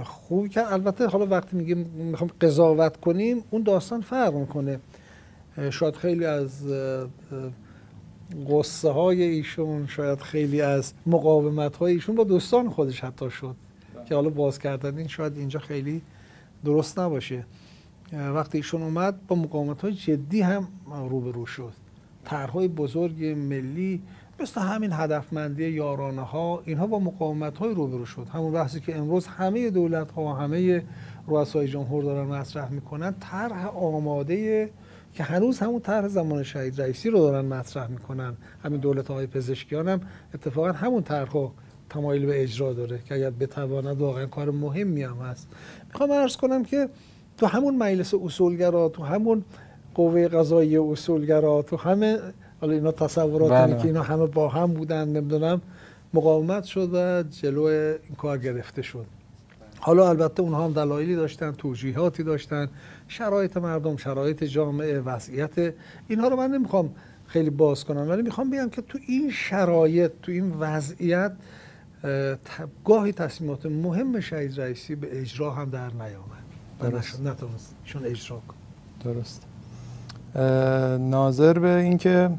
خوبی که البته حالا وقتی میگیم میخوام قضاوت کنیم اون داستان فرق میکنه. شاید خیلی از قصه های ایشون، شاید خیلی از مقاومت های ایشون با دوستان خودش حتی شد که حالا باز کردن این شاید اینجا خیلی درست نباشه. وقتی ایشون اومد با مقاومت های جدی هم روبرو شد. طرح‌های بزرگ ملی مثل همین هدفمندی یارانه ها، اینها با مقاومت های روبرو شد. همون بحثی که امروز همه دولت ها و همه رؤسای جمهور دارن مطرح میکنن، طرح آماده که هنوز همون طرح زمان شهید رئیسی رو دارن مطرح میکنن. همین دولت آقای پزشکیان هم اتفاقا همون طرح رو تمایل به اجرا داره که اگر بتواند واقعا کار مهمی هم هست. میخوام عرض کنم که تو همون مجلس اصولگرا، تو همون قوه قضاییه اصولگرا، تو همه، حالا اینا تصوراتی که اینا همه با هم بودن، نمیدونم، مقاومت شد و جلو این کار گرفته شد. حالا البته اونها هم دلایلی داشتن، توجیهاتی داشتن، شرایط مردم، شرایط جامعه، وضعیت، اینها رو من نمیخوام خیلی باز کنم، ولی میخوام بگم که تو این شرایط، تو این وضعیت، گاهی تصمیمات مهم شهید رئیسی به اجرا هم در نیامد، نتونست چون اجرا کن. درست. ناظر به این که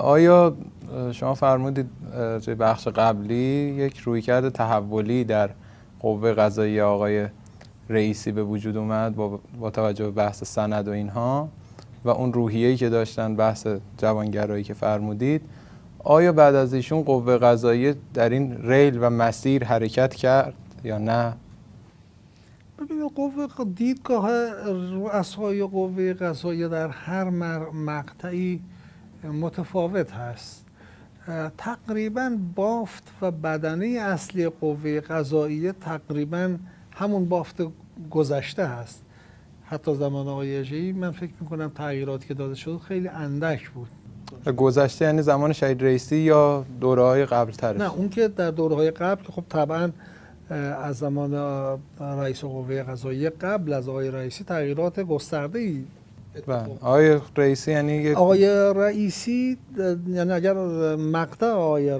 آیا شما فرمودید توی بخش قبلی یک رویکرد تحولی در قوه قضاییه آقای رئیسی به وجود اومد با توجه به بحث سند و اینها و اون روحیه‌ای که داشتن، بحث جوانگرایی که فرمودید، آیا بعد از ایشون قوه قضاییه در این ریل و مسیر حرکت کرد یا نه؟ ببینید، دیدگاه رؤسای قوه قضاییه در هر مقطعی متفاوت هست. تقریبا بافت و بدنه اصلی قوه قضاییه تقریبا همون بافت گذشته هست. حتی زمان آقای اژه‌ای من فکر میکنم تغییراتی که داده شد خیلی اندک بود. گذشته یعنی زمان شهید رئیسی یا دوره‌های قبل ترش؟ نه، اون که در دوره‌های قبل که خب طبعا از زمان رئیس قوه قضاییه قبل از آقای رئیسی تغییرات گسترده‌ای آقای رئیسی یعنی آقای رئیسی، یعنی اگر مقطع آقای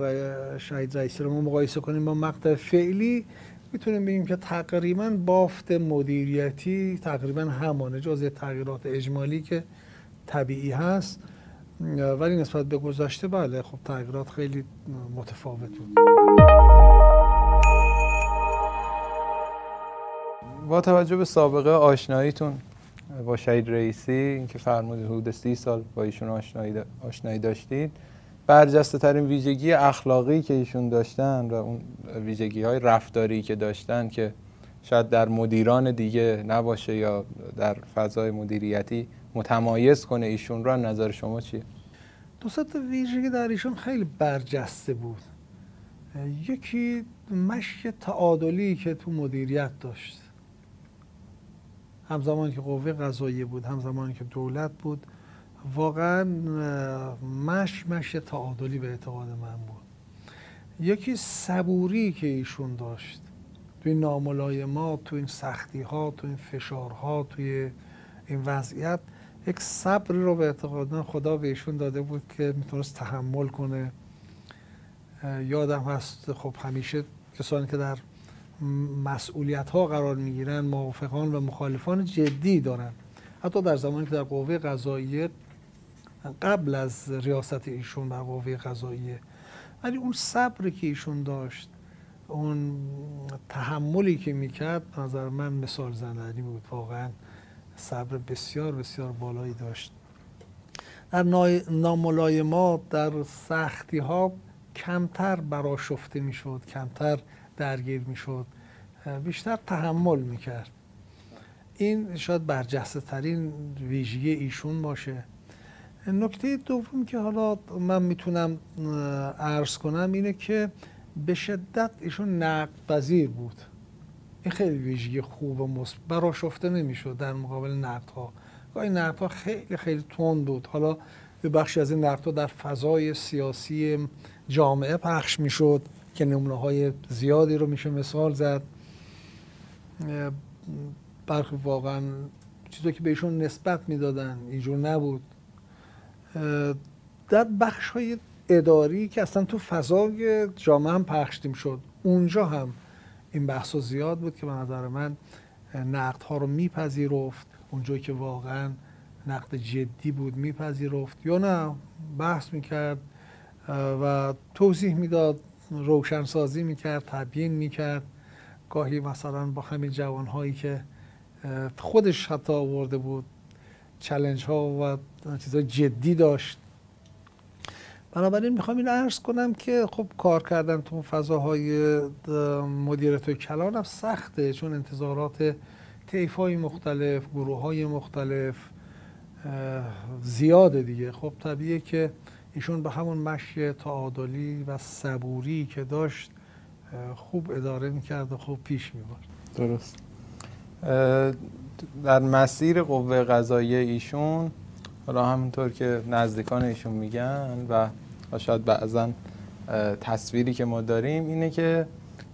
شهید رئیسی رو ما مقایسه کنیم با مقطع فعلی، میتونیم بگیم که تقریبا بافت مدیریتی تقریبا همانه، جزء تغییرات اجمالی که طبیعی هست، ولی نسبت به گذشته بله خب تغییرات خیلی متفاوت بود. با توجه به سابقه آشناییتون با شهید رئیسی، اینکه فرمودید حدود 30 سال با ایشون آشنایی داشتید، برجسته ترین ویژگی اخلاقی که ایشون داشتن و اون ویژگی های رفتاری که داشتن که شاید در مدیران دیگه نباشه یا در فضای مدیریتی متمایز کنه ایشون رو، نظر شما چیه؟ دو تا ویژگی در ایشون خیلی برجسته بود. یکی مشی تعادلی که تو مدیریت داشت، همزمان که قوه قضاییه بود، همزمان که دولت بود، واقعا مش تعادلی به اعتقاد من بود. یکی صبوری که ایشون داشت توی ناملایمات، توی این سختی ها، توی این فشارها، توی این وضعیت، یک صبری رو به اعتقاد من خدا به ایشون داده بود که میتونست تحمل کنه. یادم هست خب همیشه کسانی که در مسئولیت ها قرار میگیرن موافقان و مخالفان جدی دارن. حتی در زمانی که در قوه قضاییه قبل از ریاست ایشون در قوه قضاییه، ولی اون صبری که ایشون داشت، اون تحملی که میکرد، به نظر من مثال زننده بود. واقعا صبر بسیار بسیار بالایی داشت. در ناملایمات، در سختی ها کمتر برآشفته میشد، کمتر درگیر میشد، بیشتر تحمل میکرد. این شاید برجسته ترین ویژگی ایشون باشه. نکته دوم که حالا من میتونم عرض کنم اینه که به شدت ایشون نقد پذیر بود. این خیلی ویژگی خوب و مثبت، برآشفته نمیشد در مقابل نقدها. گاهی نقدها خیلی خیلی تند بود. حالا به بخشی از این نقدها در فضای سیاسی جامعه پخش میشد که نمونه‌های زیادی رو میشه مثال زد. برخی واقعا چیزی که بهشون نسبت میدادن اینجور نبود. در بخش‌های اداری که اصلا تو فضای جامعه هم پخش میشد، اونجا هم این بحثا زیاد بود که به نظر من نقدها رو میپذیرفت. اونجایی که واقعا نقد جدی بود میپذیرفت یا نه بحث میکرد و توضیح میداد، روشنسازی میکرد، تبیین میکرد. گاهی مثلا با همین جوانهایی که خودش حتی آورده بود چالش ها و چیزای جدی داشت. بنابراین میخوام این عرض کنم که خب کار کردن تو فضاهای مدیریت کلان هم سخته، چون انتظارات طیف‌های مختلف، گروه‌های مختلف زیاده دیگه. خب طبیعیه که ایشون به همون مشی تعادلی و صبوری که داشت خوب اداره میکرد و خوب پیش میبرد. درست. در مسیر قوه قضاییه ایشون، حالا همونطور که نزدیکان ایشون میگن و شاید بعضا تصویری که ما داریم اینه که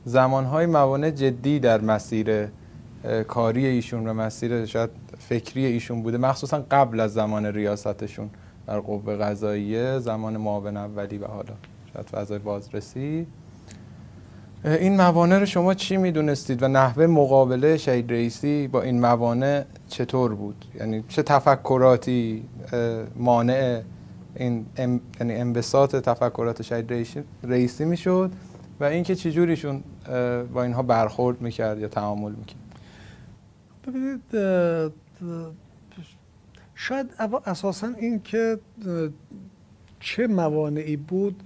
زمانهای موانع جدی در مسیر کاری ایشون و مسیر شاید فکری ایشون بوده، مخصوصا قبل از زمان ریاستشون در قوه قضاییه، زمان معاون اولی و حالا شاید فضای بازرسی. این موانع رو شما چی میدونستید و نحوه مقابله شهید رئیسی با این موانع چطور بود؟ یعنی چه تفکراتی مانع این یعنی انبساط تفکرات شهید رئیسی میشد و اینکه چجوریشون با اینها برخورد میکرد یا تعامل میکرد؟ ببینید شاید اساساً این که چه موانعی بود،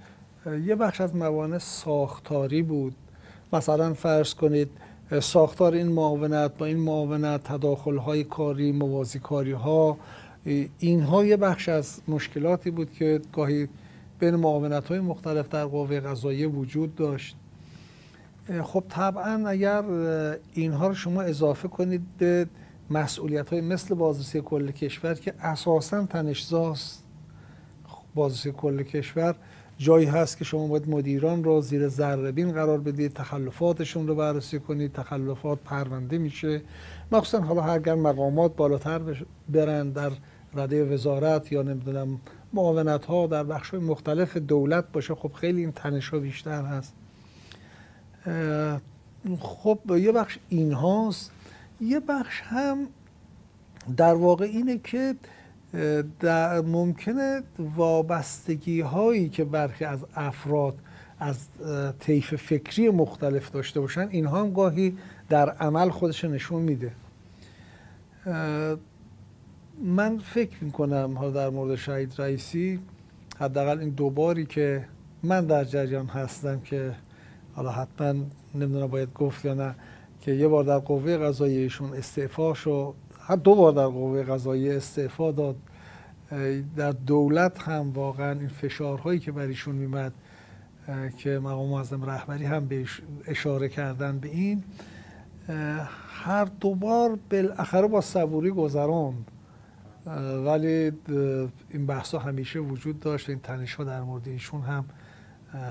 یه بخش از موانع ساختاری بود. مثلا فرض کنید ساختار این معاونت با این معاونت، تداخل‌های کاری، موازی‌کاری‌ها، اینها یه بخش از مشکلاتی بود که گاهی بین معاونت‌های مختلف در قوه قضاییه وجود داشت. خب طبعا اگر اینها رو شما اضافه کنید به مسئولیت‌های مثل بازرسی کل کشور که اساساً تنش‌زاست، بازرسی کل کشور جایی هست که شما باید مدیران رو زیر ذره‌بین قرار بدید، تخلفاتشون رو بررسی کنید، تخلفات پرونده میشه، مخصوصا حالا اگر مقامات بالاتر برن در رده وزارت یا نمیدونم معاونت ها در بخش های مختلف دولت باشه، خب خیلی این تنش ها بیشتر هست. خب یه بخش این هاست. یه بخش هم در واقع اینه که در ممکنه وابستگی هایی که برخی از افراد از طیف فکری مختلف داشته باشن، اینها هم گاهی در عمل خودش نشون میده. من فکر میکنم ها در مورد شهید رئیسی، حداقل این دو باری که من در جریان هستم که حالا حتما نمیدونم باید گفت یا نه، که یه بار در قوه قضاییه ایشون استعفا شد، دو بار در قوه قضاییه استعفا داد. در دولت هم واقعا این فشارهایی که بر ایشون میمد که مقام معظم رهبری هم بهش اشاره کردن به این، هر دو بار بالاخره با صبوری گذراند، ولی این بحثا همیشه وجود داشت. این تنش‌ها در مورد ایشون هم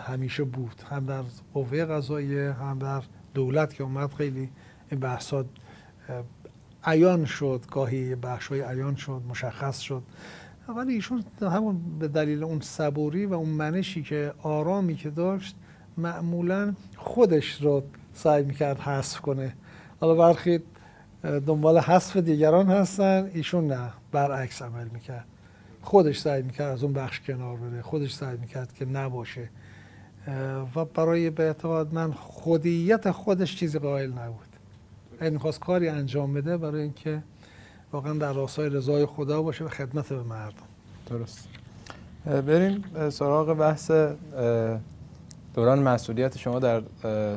همیشه بود، هم در قوه قضاییه هم در دولت که اومد خیلی این بحثا عیان شد، گاهی بخش‌های عیان شد، مشخص شد. ولی ایشون همون به دلیل اون صبوری و اون منشی که آرامی که داشت، معمولاً خودش رو سعی میکرد حذف کنه. حالا برخی دنبال حذف دیگران هستن، ایشون نه، برعکس عمل میکرد. خودش سعی میکرد از اون بخش کنار بره، خودش سعی میکرد که نباشه و برای به اعتقاد من خودیت خودش چیزی قائل نبود. این میخواست کاری انجام بده برای اینکه واقعا در راستای رضای خدا باشه و خدمت به مردم. درست. بریم سراغ بحث دوران مسئولیت شما در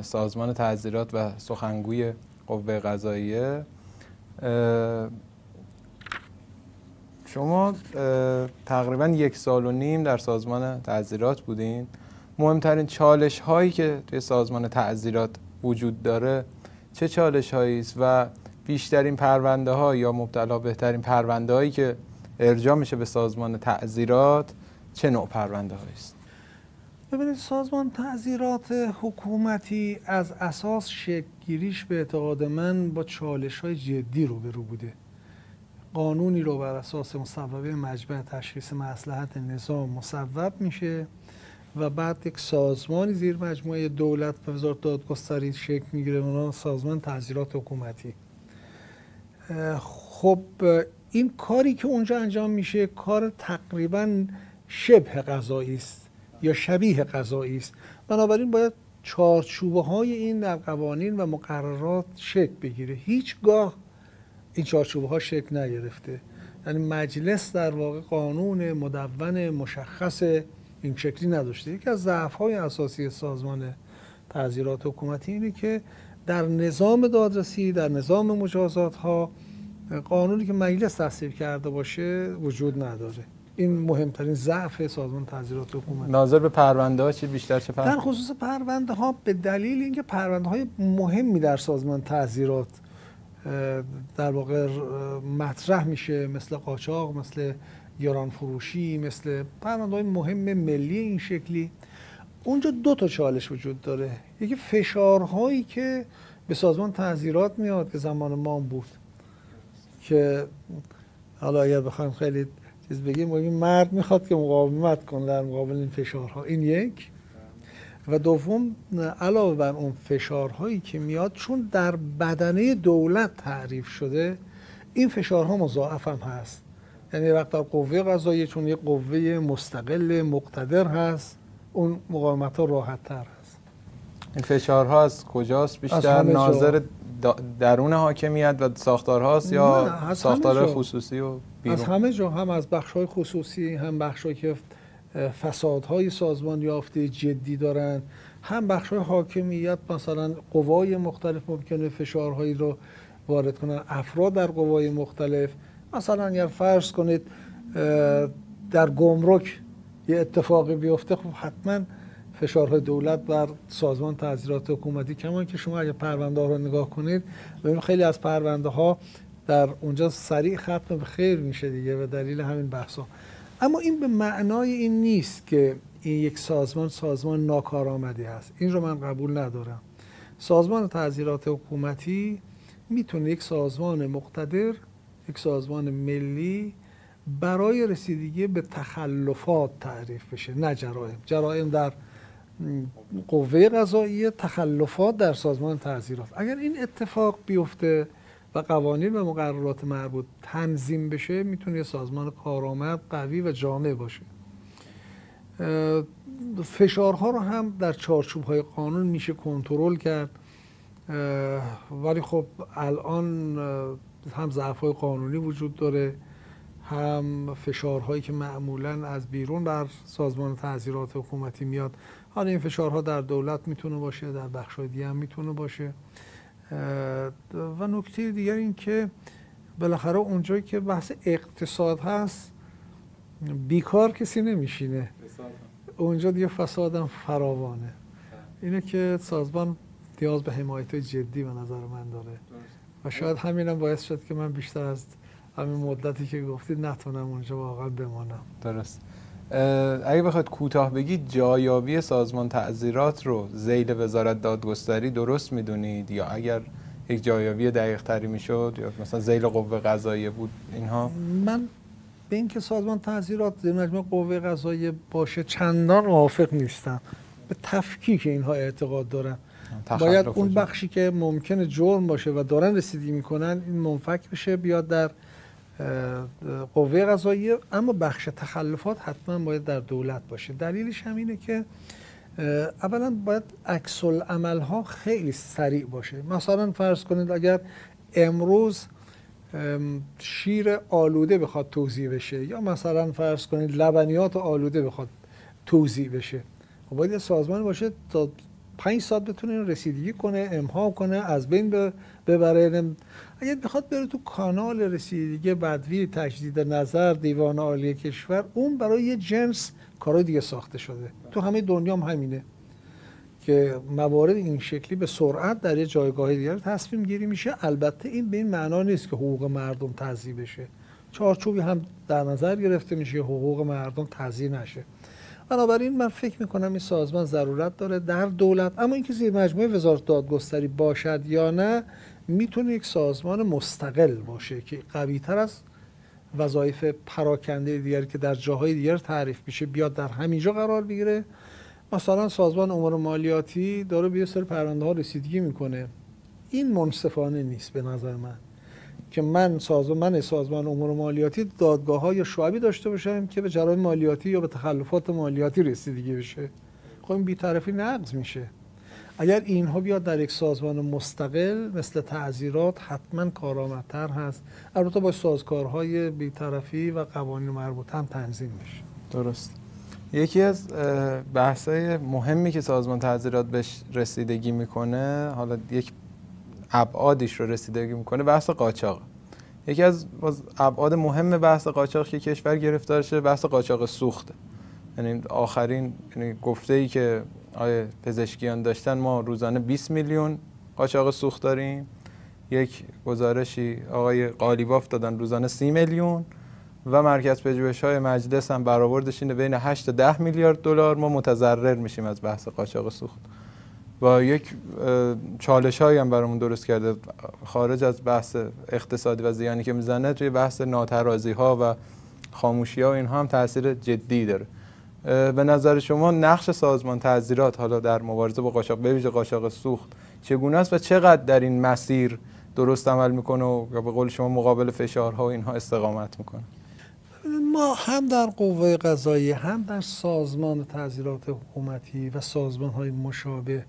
سازمان تعزیرات و سخنگوی قوه قضاییه. شما تقریبا 1.5 سال در سازمان تعزیرات بودین. مهمترین چالش هایی که توی سازمان تعزیرات وجود داره چه چالش هایی است و بیشترین پرونده ها یا مبتلا بهترین پرونده هایی که ارجاع میشه به سازمان تعزیرات چه نوع پرونده هایی است؟ ببینید، سازمان تعزیرات حکومتی از اساس شکل‌گیریش به اعتقاد من با چالش‌های جدی روبرو بوده. قانونی رو بر اساس مصوبه مجمع تشخیص مصلحت نظام مصوب میشه و بعد یک سازمانی زیر مجموعه دولت و وزارت دادگستری شکل میگیره، اونها سازمان تعزیرات حکومتی. خب این کاری که اونجا انجام میشه کار تقریباً شبه قضایی است یا شبیه قضایی است. بنابراین باید چارچوبه‌های این در قوانین و مقررات شکل بگیره. هیچگاه این چارچوبه‌ها شکل نگرفته. یعنی مجلس در واقع قانون مدون مشخص این شکلی نداشته. یکی از ضعف‌های اساسی سازمان تعزیرات حکومتی اینه که در نظام دادرسی، در نظام مجازات ها، قانونی که مجلس تصویب کرده باشه وجود نداره. این مهمترین ضعف سازمان تعزیرات حکومتی. ناظر به پرونده ها چی بیشتر چه در خصوص پرونده ها به دلیل اینکه پرونده های مهمی در سازمان تعزیرات در واقع مطرح میشه، مثل قاچاق، مثل گران فروشی، مثل پرونده های مهم ملی این شکلی، اونجا دو تا چالش وجود داره. یکی فشارهایی که به سازمان تعزیرات میاد که زمان ما بود، که حالا اگر بخوایم خیلی چیز بگیم، این مرد میخواد که مقاومت کنه در مقابل این فشارها، این یک. و دوم، علاوه بر اون فشارهایی که میاد، چون در بدنه دولت تعریف شده، این فشارها مضاعف هم هست. یعنی وقت در قوه قضاییه، چون یه قوه مستقل مقتدر هست، اون مقاومت ها راحت تر هست. این فشارها از کجاست بیشتر؟ ناظر درون حاکمیت و ساختارهاست یا ساختار خصوصی و بیرون؟ از همه جا، هم از بخش‌های خصوصی، هم بخش‌هایی که فسادهای سازمان یافته جدی دارن، هم بخش‌های حاکمیت، مثلا قوای مختلف ممکنه فشارهایی رو وارد کنن، افراد در قوای مختلف. مثلا اگر فرض کنید در گمرک یه اتفاقی بیفته، خب حتما فشارهای دولت بر سازمان تعزیرات حکومتی، کما که شما اگر پرونده ها رو نگاه کنید ببینید خیلی از پرونده ها در اونجا سریع ختم به خیر میشه دیگه به دلیل همین بحثا. اما این به معنای این نیست که این یک سازمان ناکارآمدی هست. این رو من قبول ندارم. سازمان تعزیرات حکومتی میتونه یک سازمان مقتدر، یک سازمان ملی برای رسیدگی به تخلفات تعریف بشه، نه جرائم. جرائم در قوه قضاییه، تخلفات در سازمان تعزیرات. اگر این اتفاق بیفته و قوانین و مقررات مربوط تنظیم بشه، میتونه سازمان کارآمد، قوی و جامع باشه. فشارها رو هم در چارچوب‌های قانون میشه کنترل کرد، ولی خب الان هم ضعف‌های قانونی وجود داره، هم فشارهایی که معمولاً از بیرون بر سازمان تعزیرات حکومتی میاد. حالا این فشارها در دولت میتونه باشه، در بخش‌های دیگه هم میتونه باشه. و نکته دیگر این که بالاخره اونجایی که بحث اقتصاد هست بیکار کسی نمیشینه، اونجا دیگه فسادم فراوانه. اینه که سازمان نیاز به حمایت جدی به نظر من داره و شاید همینم باعث شد که من بیشتر از همین مدتی که گفتید نتونم اونجا واقعا بمانم. درست. اگه بخواد کوتاه بگید، جایابی سازمان تعزیرات رو ذیل وزارت دادگستری درست میدونید، یا اگر یک جایابی دقیق تری میشد یا مثلا ذیل قوه قضاییه بود اینها؟ من به اینکه سازمان تعزیرات زیر مجموعه قوه قضاییه باشه چندان موافق نیستم. به تفکیک اینها اعتقاد دارم. باید اون بخشی که ممکنه جرم باشه و دارن رسیدگی میکنن این منفک بشه بیاد در قوه قضاییه، اما بخش تخلفات حتما باید در دولت باشه. دلیلش هم اینه که اولا باید عکس العمل ها خیلی سریع باشه. مثلا فرض کنید اگر امروز شیر آلوده بخواد توزیع بشه، یا مثلا فرض کنید لبنیات آلوده بخواد توزیع بشه، باید یه سازمان باشه تا 5 ساعت بتونه رسیدگی کنه، امها کنه، از بین ببره. اگر بخواد بره تو کانال رسیدگی بدوی، تجدید نظر، دیوان عالی کشور، اون برای یه جنس کارهای دیگه ساخته شده. تو همه دنیا هم همینه که موارد این شکلی به سرعت در یه جایگاه دیگر تصمیم گیری میشه. البته این به این معنا نیست که حقوق مردم تضییع بشه. چارچوبی هم در نظر گرفته میشه حقوق مردم تضییع نشه. بنابراین من فکر میکنم این سازمان ضرورت داره در دولت، اما اینکه زیر مجموعه وزارت دادگستری باشد یا نه، میتونه یک سازمان مستقل باشه که قوی‌تر از وظایف پراکنده دیگری که در جاهای دیگر تعریف میشه بیاد در همینجا قرار بگیره. مثلا سازمان امور مالیاتی داره به یه سری پرونده ها رسیدگی میکنه. این منصفانه نیست به نظر من که من سازمان امور مالیاتی دادگاه‌ها یا شعبی داشته باشم که به جرایم مالیاتی یا به تخلفات مالیاتی رسیدگی بشه. خب این بی‌طرفی نقض میشه. اگر اینها بیاد در یک سازمان مستقل مثل تعزیرات، حتما کارآمدتر هست. البته با سازکارهای بی‌طرفی و قوانین مربوط هم تنظیم میشه. درست. یکی از بحث‌های مهمی که سازمان تعزیرات بهش رسیدگی میکنه، حالا یک ابعادش رو رسیدگی میکنه بحث قاچاق. یکی از ابعاد مهم بحث قاچاق که کشور گرفتار شه بحث قاچاق سوخته. یعنی آخرین گفته‌ای که آقای پزشکیان داشتن ما روزانه 20 میلیون قاچاق سوخت داریم. یک گزارشی آقای قالیباف دادن روزانه 30 میلیون و مرکز پژوهش‌های مجلس هم برآوردش اینه بین 8 تا 10 میلیارد دلار ما متضرر میشیم از بحث قاچاق سوخت. و یک چالش‌هایی هم برامون درست کرده خارج از بحث اقتصادی و زیانی که میزنه توی بحث ناترازی‌ها و خاموشی‌ها و اینها هم تاثیر جدی داره. به نظر شما نقش سازمان تعزیرات حالا در مبارزه با قاچاق به ویژه قاچاق سوخت چگونه است و چقدر در این مسیر درست عمل میکنه و به قول شما مقابل فشارها و اینها استقامت میکنه؟ ما هم در قوه قضاییه هم در سازمان تعزیرات حکومتی و سازمان‌های مشابه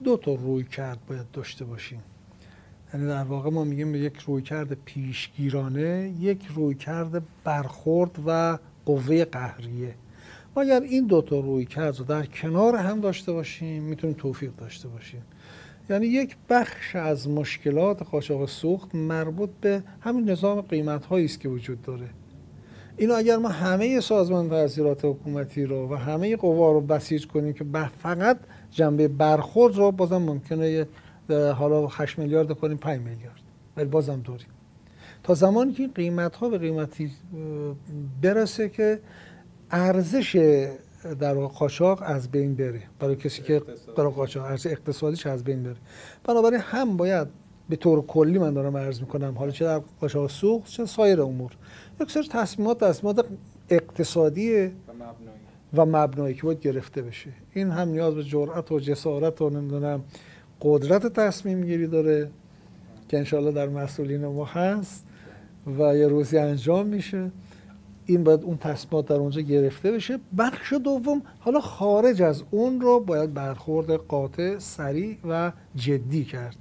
دو تا رویکرد باید داشته باشیم. یعنی در واقع ما میگیم یک رویکرد پیشگیرانه، یک رویکرد برخورد و قوه قهریه. ما اگر این دو تا رویکرد رو در کنار هم داشته باشیم میتونیم توفیق داشته باشیم. یعنی یک بخش از مشکلات قاچاق سوخت مربوط به همین نظام قیمت‌هایی است که وجود داره. اینو اگر ما همه سازمان تعزیرات حکومتی رو و همه قوا رو بسیج کنیم که فقط جنبه برخورد رو بازم ممکنه حالا 8 میلیارد کنیم 5 میلیارد ولی بازم داریم. تا زمانی که قیمت‌ها به قیمتی برسه که ارزش در قاچاق از بین بره برای کسی که برای قاچاق ارزش اقتصادیش از بین بره. بنابراین هم باید به طور کلی من دارم عرض میکنم حالا چه در قاچاق سوخت چه سایر امور یک سری تصمیمات اقتصادی و مبنایی که باید گرفته بشه. این هم نیاز به جرأت و جسارت و نمیدونم قدرت تصمیم گیری داره که انشالله در مسئولین ما هست و یه روزی انجام میشه. این باید اون تصمیمات در اونجا گرفته بشه. بخش دوم حالا خارج از اون رو باید برخورد قاطع، سریع و جدی کرد.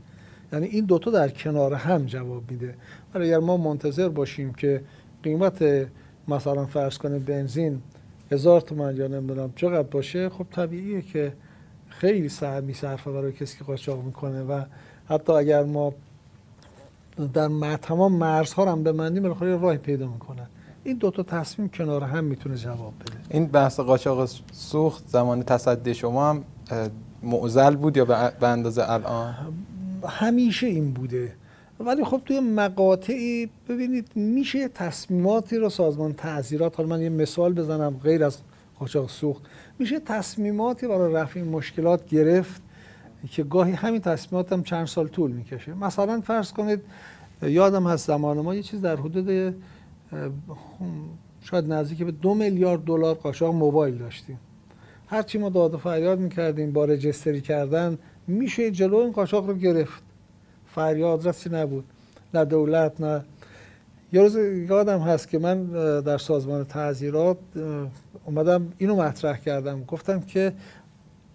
یعنی این دوتا در کنار هم جواب میده. ولی اگر ما منتظر باشیم که قیمت مثلا فرض کنه بنزین 1000 تومان یا نمیدونم چقدر باشه، خب طبیعیه که خیلی سهم میصرفه برای کسی که قاچاق میکنه و حتی اگر ما در تمام مرزها رو هم ببندیم بالاخره راه پیدا میکنن. این دو تا تصمیم کنار هم میتونه جواب بده. این بحث قاچاق سوخت زمان تصدی شما هم معضل بود یا به اندازه الان؟ همیشه این بوده. ولی خب توی مقاطعی ببینید میشه تصمیماتی رو سازمان تعزیرات، حالا من یه مثال بزنم غیر از قاچاق سوخت، میشه تصمیماتی برای رفع این مشکلات گرفت که گاهی همین تصمیمات هم چند سال طول میکشه. مثلا فرض کنید یادم هست زمان ما یه چیز در حدود شاید نزدیک به 2 میلیارد دلار قاچاق موبایل داشتیم. هرچی ما داد و فریاد میکردیم با رجستری کردن میشه جلو این قاچاق رو گرفت. فریاد رسی نبود، نه دولت نه. یه روز یادم هست که من در سازمان تعزیرات اومدم اینو مطرح کردم، گفتم که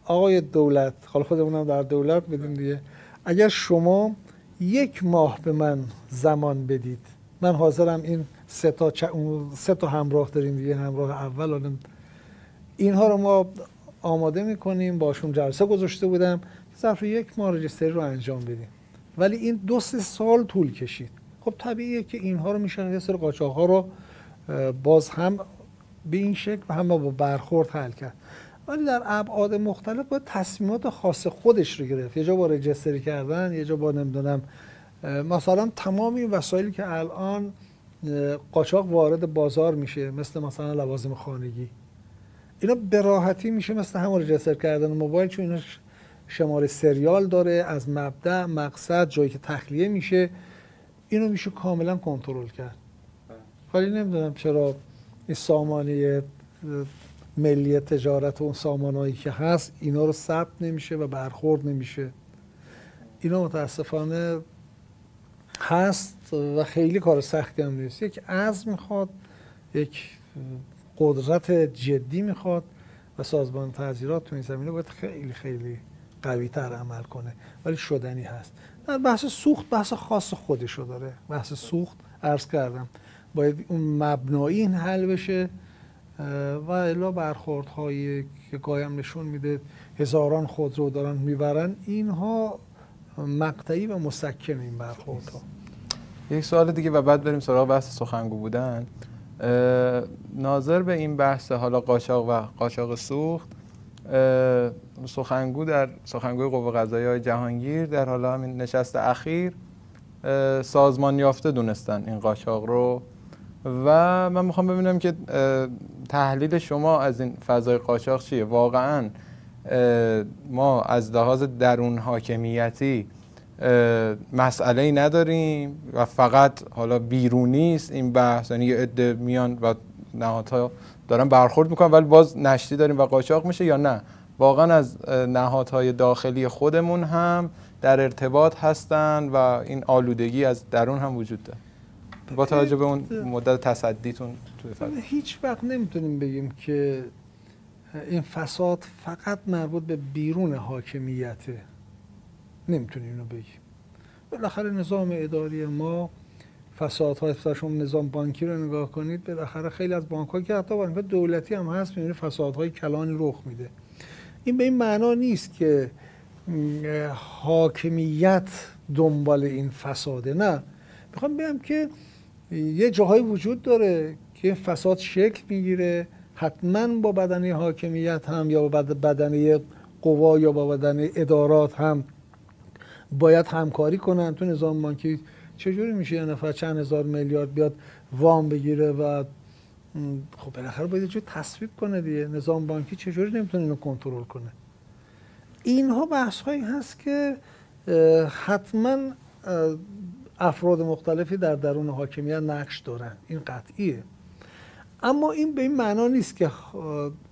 آقای دولت، حالا خودمونم در دولت بدیم دیگه، اگر شما 1 ماه به من زمان بدید، من حاضرم این 3 تا همراه داریم دیگه، همراه اول اینها رو ما آماده میکنیم، باشون جلسه گذاشته بودم ظرف 1 ماه رجستری رو انجام بدیم. ولی این 2-3 سال طول کشید. خب طبیعیه که اینها رو میشن یه سری قاچاق‌ها رو باز هم به این شکل و هم با برخورد حل کرد. ولی در ابعاد مختلف باید تصمیمات خاص خودش رو گرفت. یه جا با رجستری کردن، یه جا با نمیدونم مثلا تمام این وسایلی که الان قاچاق وارد بازار میشه مثلا لوازم خانگی، اینا به راحتی میشه مثل همون رجستر کردن موبایل، چون اینا شماره سریال داره، از مبدأ مقصد جایی که تخلیه میشه اینو میشه کاملا کنترل کرد. ولی نمیدونم چرا این سامانه ملی تجارت و اون سامانهایی که هست اینا رو ثبت نمیشه و برخورد نمیشه. اینا متاسفانه هست و خیلی کار سختی هم نیست. یک عزم میخواد، یک قدرت جدی میخواد و سازمان تعزیرات تو این زمینه باید خیلی خیلی قوی تر عمل کنه، ولی شدنی هست. در بحث سوخت بحث خاص خودشو داره. بحث سوخت عرض کردم باید اون مبنایی این حل بشه و الا برخوردهایی که گاهی هم نشون میده هزاران خودرو دارن میبرن، اینها مقطعی و مسکن این برخوردها. یک سوال دیگه و بعد بریم سراغ بحث سخنگو بودن. ناظر به این بحث حالا قاچاق و قاچاق سوخت، سخنگو در سخنگوی قوه قضاییه جهانگیر در حالا همین نشست اخیر سازمان یافته دونستن این قاچاق رو و من میخوام ببینم که تحلیل شما از این فضای قاچاق چیه؟ واقعا ما از لحاظ درون حاکمیتی مسئله‌ای نداریم و فقط حالا بیرونی است این بحث، یعنی یه عده میان و نهادها دارن برخورد میکنن ولی باز نشتی داریم و قاچاق میشه، یا نه واقعا از نهادهای داخلی خودمون هم در ارتباط هستن و این آلودگی از درون هم وجود داره با توجه به اون مدت تصدیتون توی فضا؟ هیچ وقت نمیتونیم بگیم که این فساد فقط مربوط به بیرون حاکمیته، نمیتونیم اینو بگیم. بالاخره نظام اداری ما فسادهای شما نظام بانکی رو نگاه کنید، بالاخره خیلی از بانک‌ها که حتی بانک‌های دولتی هم هست می‌بینید فسادهای کلانی رخ میده. این به این معنا نیست که حاکمیت دنبال این فساده، نه، میخوام بگم که یه جاهایی وجود داره که این فساد شکل میگیره، حتما با بدنه حاکمیت هم یا با بدنه قوا یا با بدنه ادارات هم باید همکاری کنن. تو نظام بانکی چجوری میشه یه نفر چند هزار میلیارد بیاد وام بگیره و خب بالاخره باید یه جور تصویب کنه دیگه. نظام بانکی چجوری نمیتونه اینو کنترل کنه؟ اینها بحث هایی هست که حتما افراد مختلفی در درون حاکمیت نقش دارن، این قطعیه. اما این به این معنا نیست که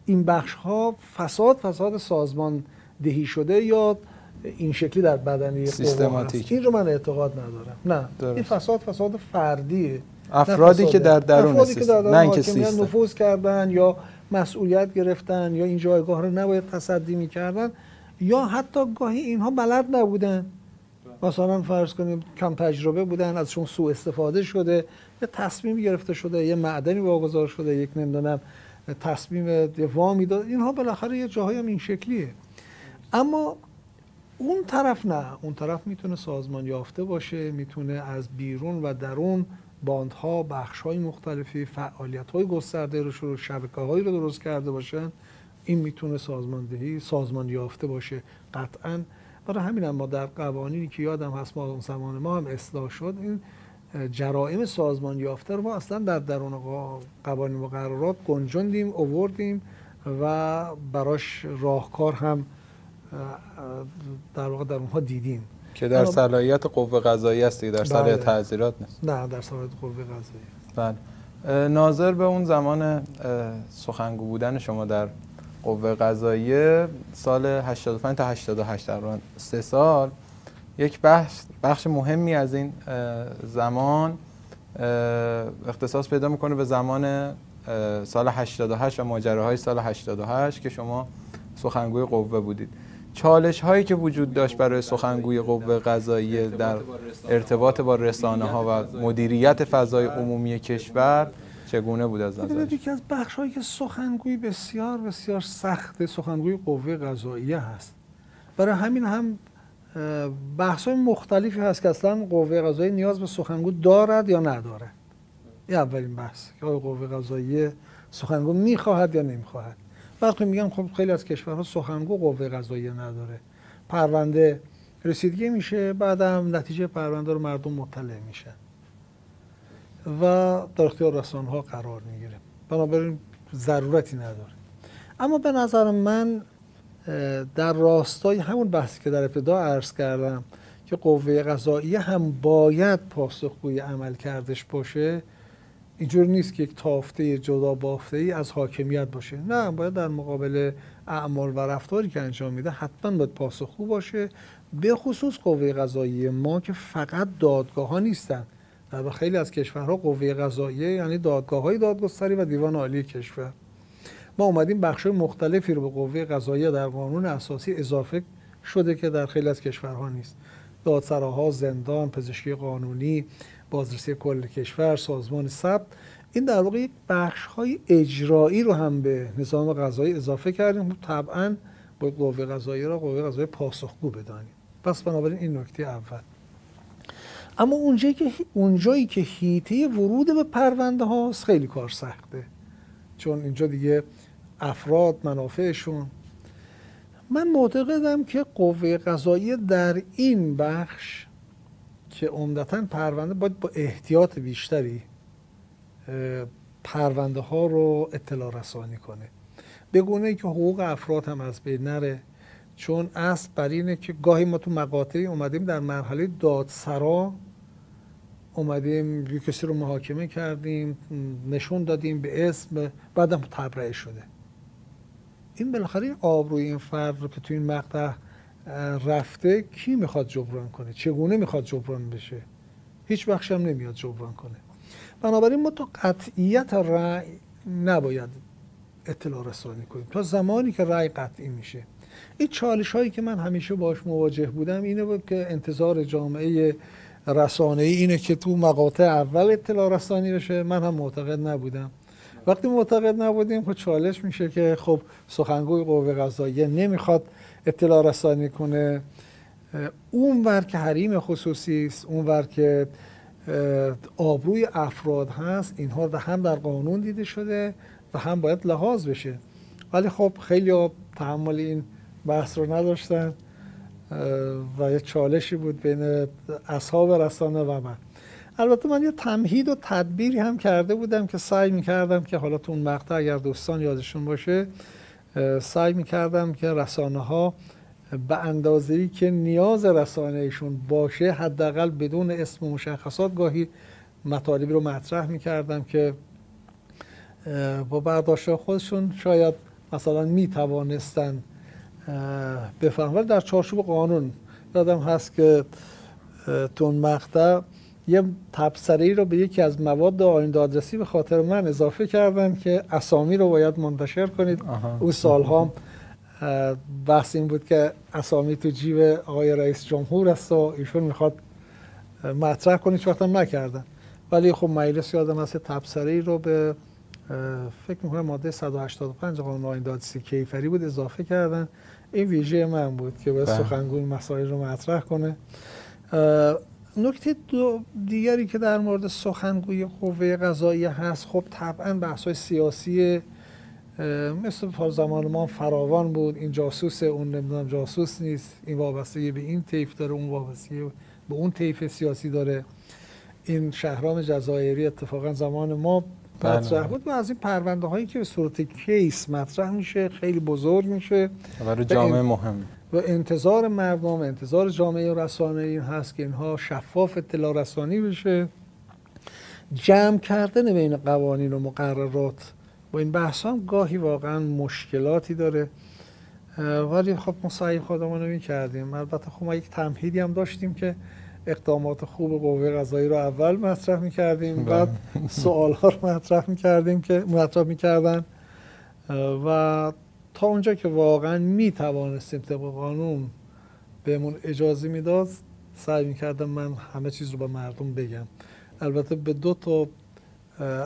این بخش ها فساد سازمان دهی شده یا این شکلی در بدنه سیستماتیک. این رو من اعتقاد ندارم. نه درست. این فساد فردیه، افرادی که در درون سیستم نه اینکه سیستم نفوذ کردن یا مسئولیت گرفتن یا این جایگاه رو نباید تصدی می‌کردن یا حتی گاهی اینها بلد نبودن، مثلا فرض کنیم کم تجربه بودن، ازشون سوء استفاده شده، یه تصمیم گرفته شده، یه معدنی واگذار شده، یک نمیدونم تصمیم وامی داد، اینها بالاخره یه جاهایی هم این شکلیه. اما اون طرف نه، اون طرف میتونه سازمان یافته باشه، میتونه از بیرون و درون باندها، بخش‌های مختلفی، فعالیت‌های گسترده رو شروع، شبکه‌هایی رو درست کرده باشن. این میتونه سازمان یافته باشه قطعاً. برای همین ما در قوانینی که یادم هست ما اون زمان ما هم اصلاح شد، این جرائم سازمان یافته رو ما اصلا در درون قوانین مقررات گنجوندیم، آوردیم و براش راهکار هم در واقع در اونها دیدیم که در صلاحیت قوه قضاییه است، در صلاحیت تعزیرات نیست. نه، در صلاحیت قوه قضاییه. بله. ناظر به اون زمان سخنگو بودن شما در قوه قضاییه سال 85 تا 88 تقریبا 3 سال، یک بخش مهمی از این زمان اختصاص پیدا میکنه به زمان سال 88 و ماجراهای سال 88 که شما سخنگوی قوه بودید. چالش هایی که وجود داشت برای سخنگوی قوه قضاییه در ارتباط با رسانه ها و مدیریت فضای عمومی کشور چگونه بود از نظرش؟ یکی از بخش هایی که سخنگوی بسیار بسیار سخت سخنگوی قوه قضاییه هست. برای همین هم بحث های مختلفی هست که اصلا قوه قضاییه نیاز به سخنگو دارد یا ندارد. این اولین بحث که قوه قضاییه سخنگو میخواهد یا نمیخواهد. وقتی میگم خب خیلی از کشورها سخنگو قوه قضاییه نداره، پرونده رسیدگی میشه، بعدم نتیجه پرونده رو مردم مطلع میشن و در اختیار رسانه‌ها قرار میگیره، بنابراین ضرورتی نداره. اما به نظر من در راستای همون بحثی که در ابتدا عرض کردم که قوه قضاییه هم باید پاسخگوی عمل کردش باشه، اینجور نیست که یک تافته جدا بافته‌ای از حاکمیت باشه، نه، باید در مقابل اعمال و رفتاری که انجام میده حتما باید پاسخگو باشه. به خصوص قوه قضاییه ما که فقط دادگاه ها نیستن، در خیلی از کشورها قوه قضاییه یعنی دادگاه‌های دادگستری و دیوان عالی کشور. ما اومدیم بخش‌های مختلفی رو به قوه قضاییه در قانون اساسی اضافه شده که در خیلی از کشورها نیست. دادسراها، زندان، پزشکی قانونی، بازرسی کل کشور، سازمان ثبت، این در واقع یک بخش‌های اجرایی رو هم به نظام قضایی اضافه کردیم. طبعاً با قوه قضاییه را قوه قضاییه پاسخگو بدانیم. پس بنابراین این نکته اول. اما اونجایی که حیطه ورود به پرونده هاست خیلی کار سخته، چون اینجا دیگه افراد منافعشون. من معتقدم که قوه قضاییه در این بخش که عمدتاً پرونده باید با احتیاط بیشتری پرونده ها رو اطلاع رسانی کنه، به گونه‌ای که حقوق افراد هم از بین نره. چون اصل بر اینه که گاهی ما تو مقاطعی اومدیم در مرحله دادسرا اومدیم یه کسی رو محاکمه کردیم، نشون دادیم به اسم، بعدم تبرئه شده. این بالاخره آبروی این فرد رو که تو این مقطع رفته کی میخواد جبران کنه؟ چگونه میخواد جبران بشه؟ هیچ بخش هم نمیاد جبران کنه. بنابراین ما تو قطعیت رأی نباید اطلاع رسانی کنیم تا زمانی که رأی قطعی میشه. این چالش هایی که من همیشه باش مواجه بودم اینه بود که انتظار جامعه رسانه‌ای اینه که تو مقاطع اول اطلاع رسانی بشه. من هم معتقد نبودم. وقتی معتقد نبودیم خب چالش میشه که خب سخنگوی قوه قضاییه نمیخواد اطلاع رسانی کنه، اونور که حریم خصوصی است، اونور که آبروی افراد هست، اینها هم در قانون دیده شده و هم باید لحاظ بشه. ولی خب خیلی تحمل این بحث رو نداشتن و یه چالشی بود بین اصحاب رسانه و من. البته من یه تمهید و تدبیری هم کرده بودم که سعی میکردم که حالا تو اون مقطع اگر دوستان یادشون باشه، سعی میکردم که رسانه ها به اندازه‌ای که نیاز رسانه‌ایشون باشه حداقل بدون اسم و مشخصات گاهی مطالبی رو مطرح میکردم که با برداشت خودشون شاید مثلا میتوانستن بفهمن. ولی در چارچوب قانون یادم هست که تو اون مقطع یه تبصره‌ای رو به یکی از مواد آیین دادرسی به خاطر من اضافه کردن که اسامی رو باید منتشر کنید. اون سالها بحث این بود که اسامی تو جیب آقای رئیس جمهور است و ایشون میخواد مطرح کنید، هیچ وقت هم نکردن. ولی خب مجلس یادم هست تبصره‌ای رو به فکر میکنم ماده 185 قانون آیین دادرسی کیفری بود اضافه کردن. این ویژه من بود که باید سخنگوی مسائل رو مطرح کنه. نکته دیگری که در مورد سخنگوی قوه قضاییه هست، خب طبعا بحث‌های سیاسی مثل زمان ما فراوان بود. این جاسوس، اون نمیدونم جاسوس نیست، این وابستگی به این طیف داره، اون وابستگی به اون طیف سیاسی داره. این شهرام جزایری اتفاقا زمان ما مطرح بود و از این پرونده هایی که به صورت کیس مطرح میشه خیلی بزرگ میشه برای جامعه مهم و انتظار مردم، انتظار جامعه رسانه این هست که اینها شفاف اطلاع رسانی بشه. جمع کردن بین قوانین و مقررات با این بحث هم گاهی واقعا مشکلاتی داره، ولی خب ما سعی خودمون رو می‌کردیم. البته خب ما یک تمهیدی هم داشتیم که اقدامات خوب قوه قضاییه رو اول مطرح می‌کردیم، بعد سوال‌ها رو مطرح می‌کردن و تا اونجا که واقعا می‌توانستیم طبق قانون بهمون اجازه میداد سعی می‌کردم من همه چیز رو به مردم بگم. البته به دو تا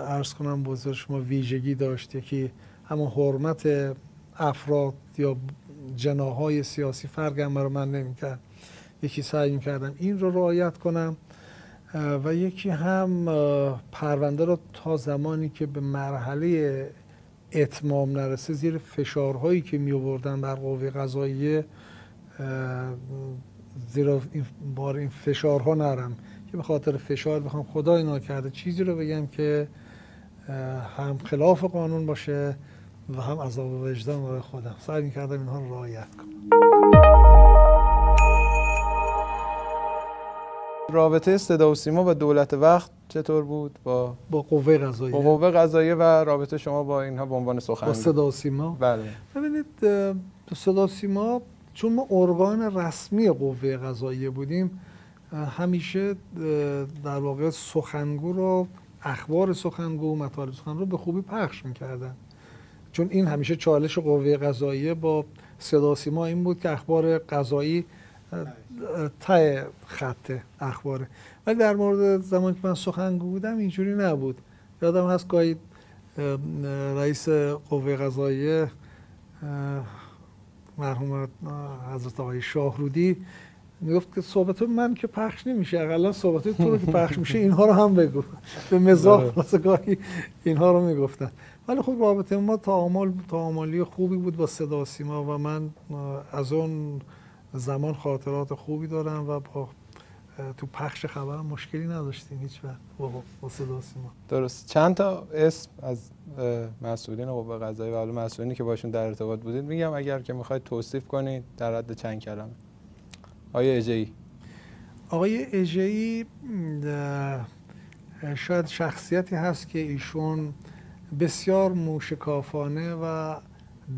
عرض کنم بزرگ شما ویژگی داشت، یکی همون حرمت افراد یا جناح‌های سیاسی فرق هم برای من نمی‌کرد، یکی سعی می‌کردم این رو رعایت کنم و یکی هم پرونده رو تا زمانی که به مرحله اتمام نرسه زیر فشارهایی که می‌آوردن بر قوه قضاییه زیر این فشارها نرم که به خاطر فشار بخوام خدای ناکرده چیزی رو بگم که هم خلاف قانون باشه و هم عذاب وجدان برای خودم. سعی می‌کردم اینها رو رعایت کنم. رابطه صدا و سیما و دولت وقت چطور بود با قوه قضاییه؟ با قوه قضاییه و رابطه شما با اینها به عنوان سخنگوی؟ با صدا و سیما؟ بله. ببینید صدا و سیما چون ما ارگان رسمی قوه قضاییه بودیم، همیشه در واقع سخنگو رو، اخبار سخنگو، مطالب سخنگو رو به خوبی پخش می‌کردن. چون این همیشه چالش قوه قضاییه با صدا و سیما این بود که اخبار قضایی ته خط اخباره. ولی در مورد زمانی که من سخنگو بودم اینجوری نبود. یادم هست گاهی رئیس قوه قضاییه مرحوم حضرت آقای شاهرودی میگفت که صحبت من که پخش نمیشه، اقلا صحبت تو رو که پخش میشه اینها رو هم بگو. به مزاح واسگاهی اینها رو میگفتن. ولی خب رابطه ما تعاملی خوبی بود با صدا و سیما و من از اون زمان خاطرات خوبی دارم و با تو پخش خبر مشکلی نداشتیم هیچ وقت با صدا و سیما. درست. چند تا اسم از مسئولین قوه قضاییه و حالا مسئولینی که باشون در ارتباط بودید میگم، اگر که میخواید توصیف کنید در حد چند کلمه. آقای اژه‌ای. آقای اژه‌ای شاید شخصیتی هست که ایشون بسیار موشکافانه و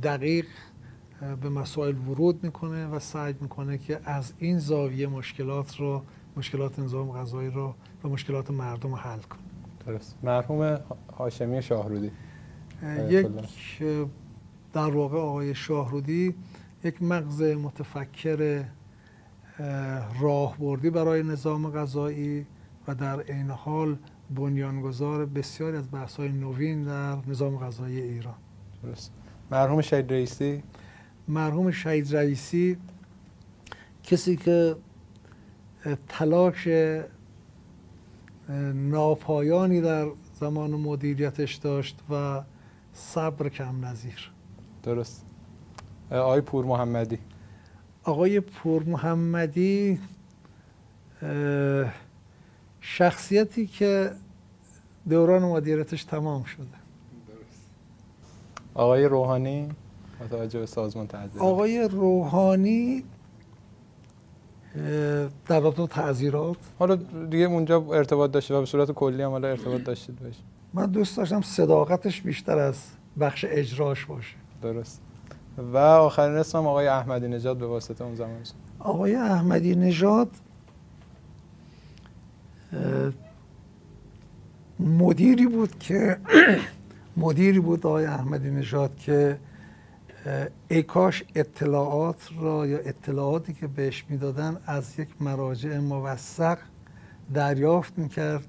دقیق به مسائل ورود میکنه و سعی میکنه که از این زاویه مشکلات نظام قضایی رو و مشکلات مردم رو حل کنه. درست. مرحوم هاشمی شاهرودی. در واقع آقای شاهرودی یک مغز متفکر راهبردی برای نظام قضایی و در عین حال بنیانگذار بسیاری از بحث‌های نوین در نظام قضایی ایران. درست. مرحوم شهید رئیسی. مرحوم شهید رئیسی کسی که تلاش ناپایانی در زمان مدیریتش داشت و صبر کم نظیر. درست. آقای پور محمدی. آقای پور محمدی شخصیتی که دوران مدیریتش تمام شده. درست. آقای روحانی متوجه به سازمان تعزیرات. آقای روحانی در رابطه تعزیرات، حالا دیگه اونجا ارتباط داشته و به صورت کلی هم حالا ارتباط داشتید بهش. من دوست داشتم صداقتش بیشتر از بخش اجراش باشه. درست. و آخرین اسمم آقای احمدی نژاد به واسطه اون زمان. آقای احمدی نژاد مدیری بود آقای احمدی نژاد که ای کاش اطلاعات را یا اطلاعاتی که بهش میدادن از یک مراجع موثق دریافت میکرد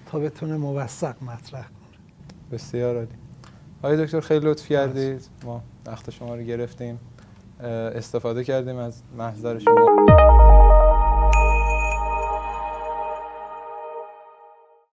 تا بتونه موثق مطرح کنه. بسیار عالی. آقای دکتر خیلی لطف کردید، ما وقت شما رو گرفتیم، استفاده کردیم از محضر شما.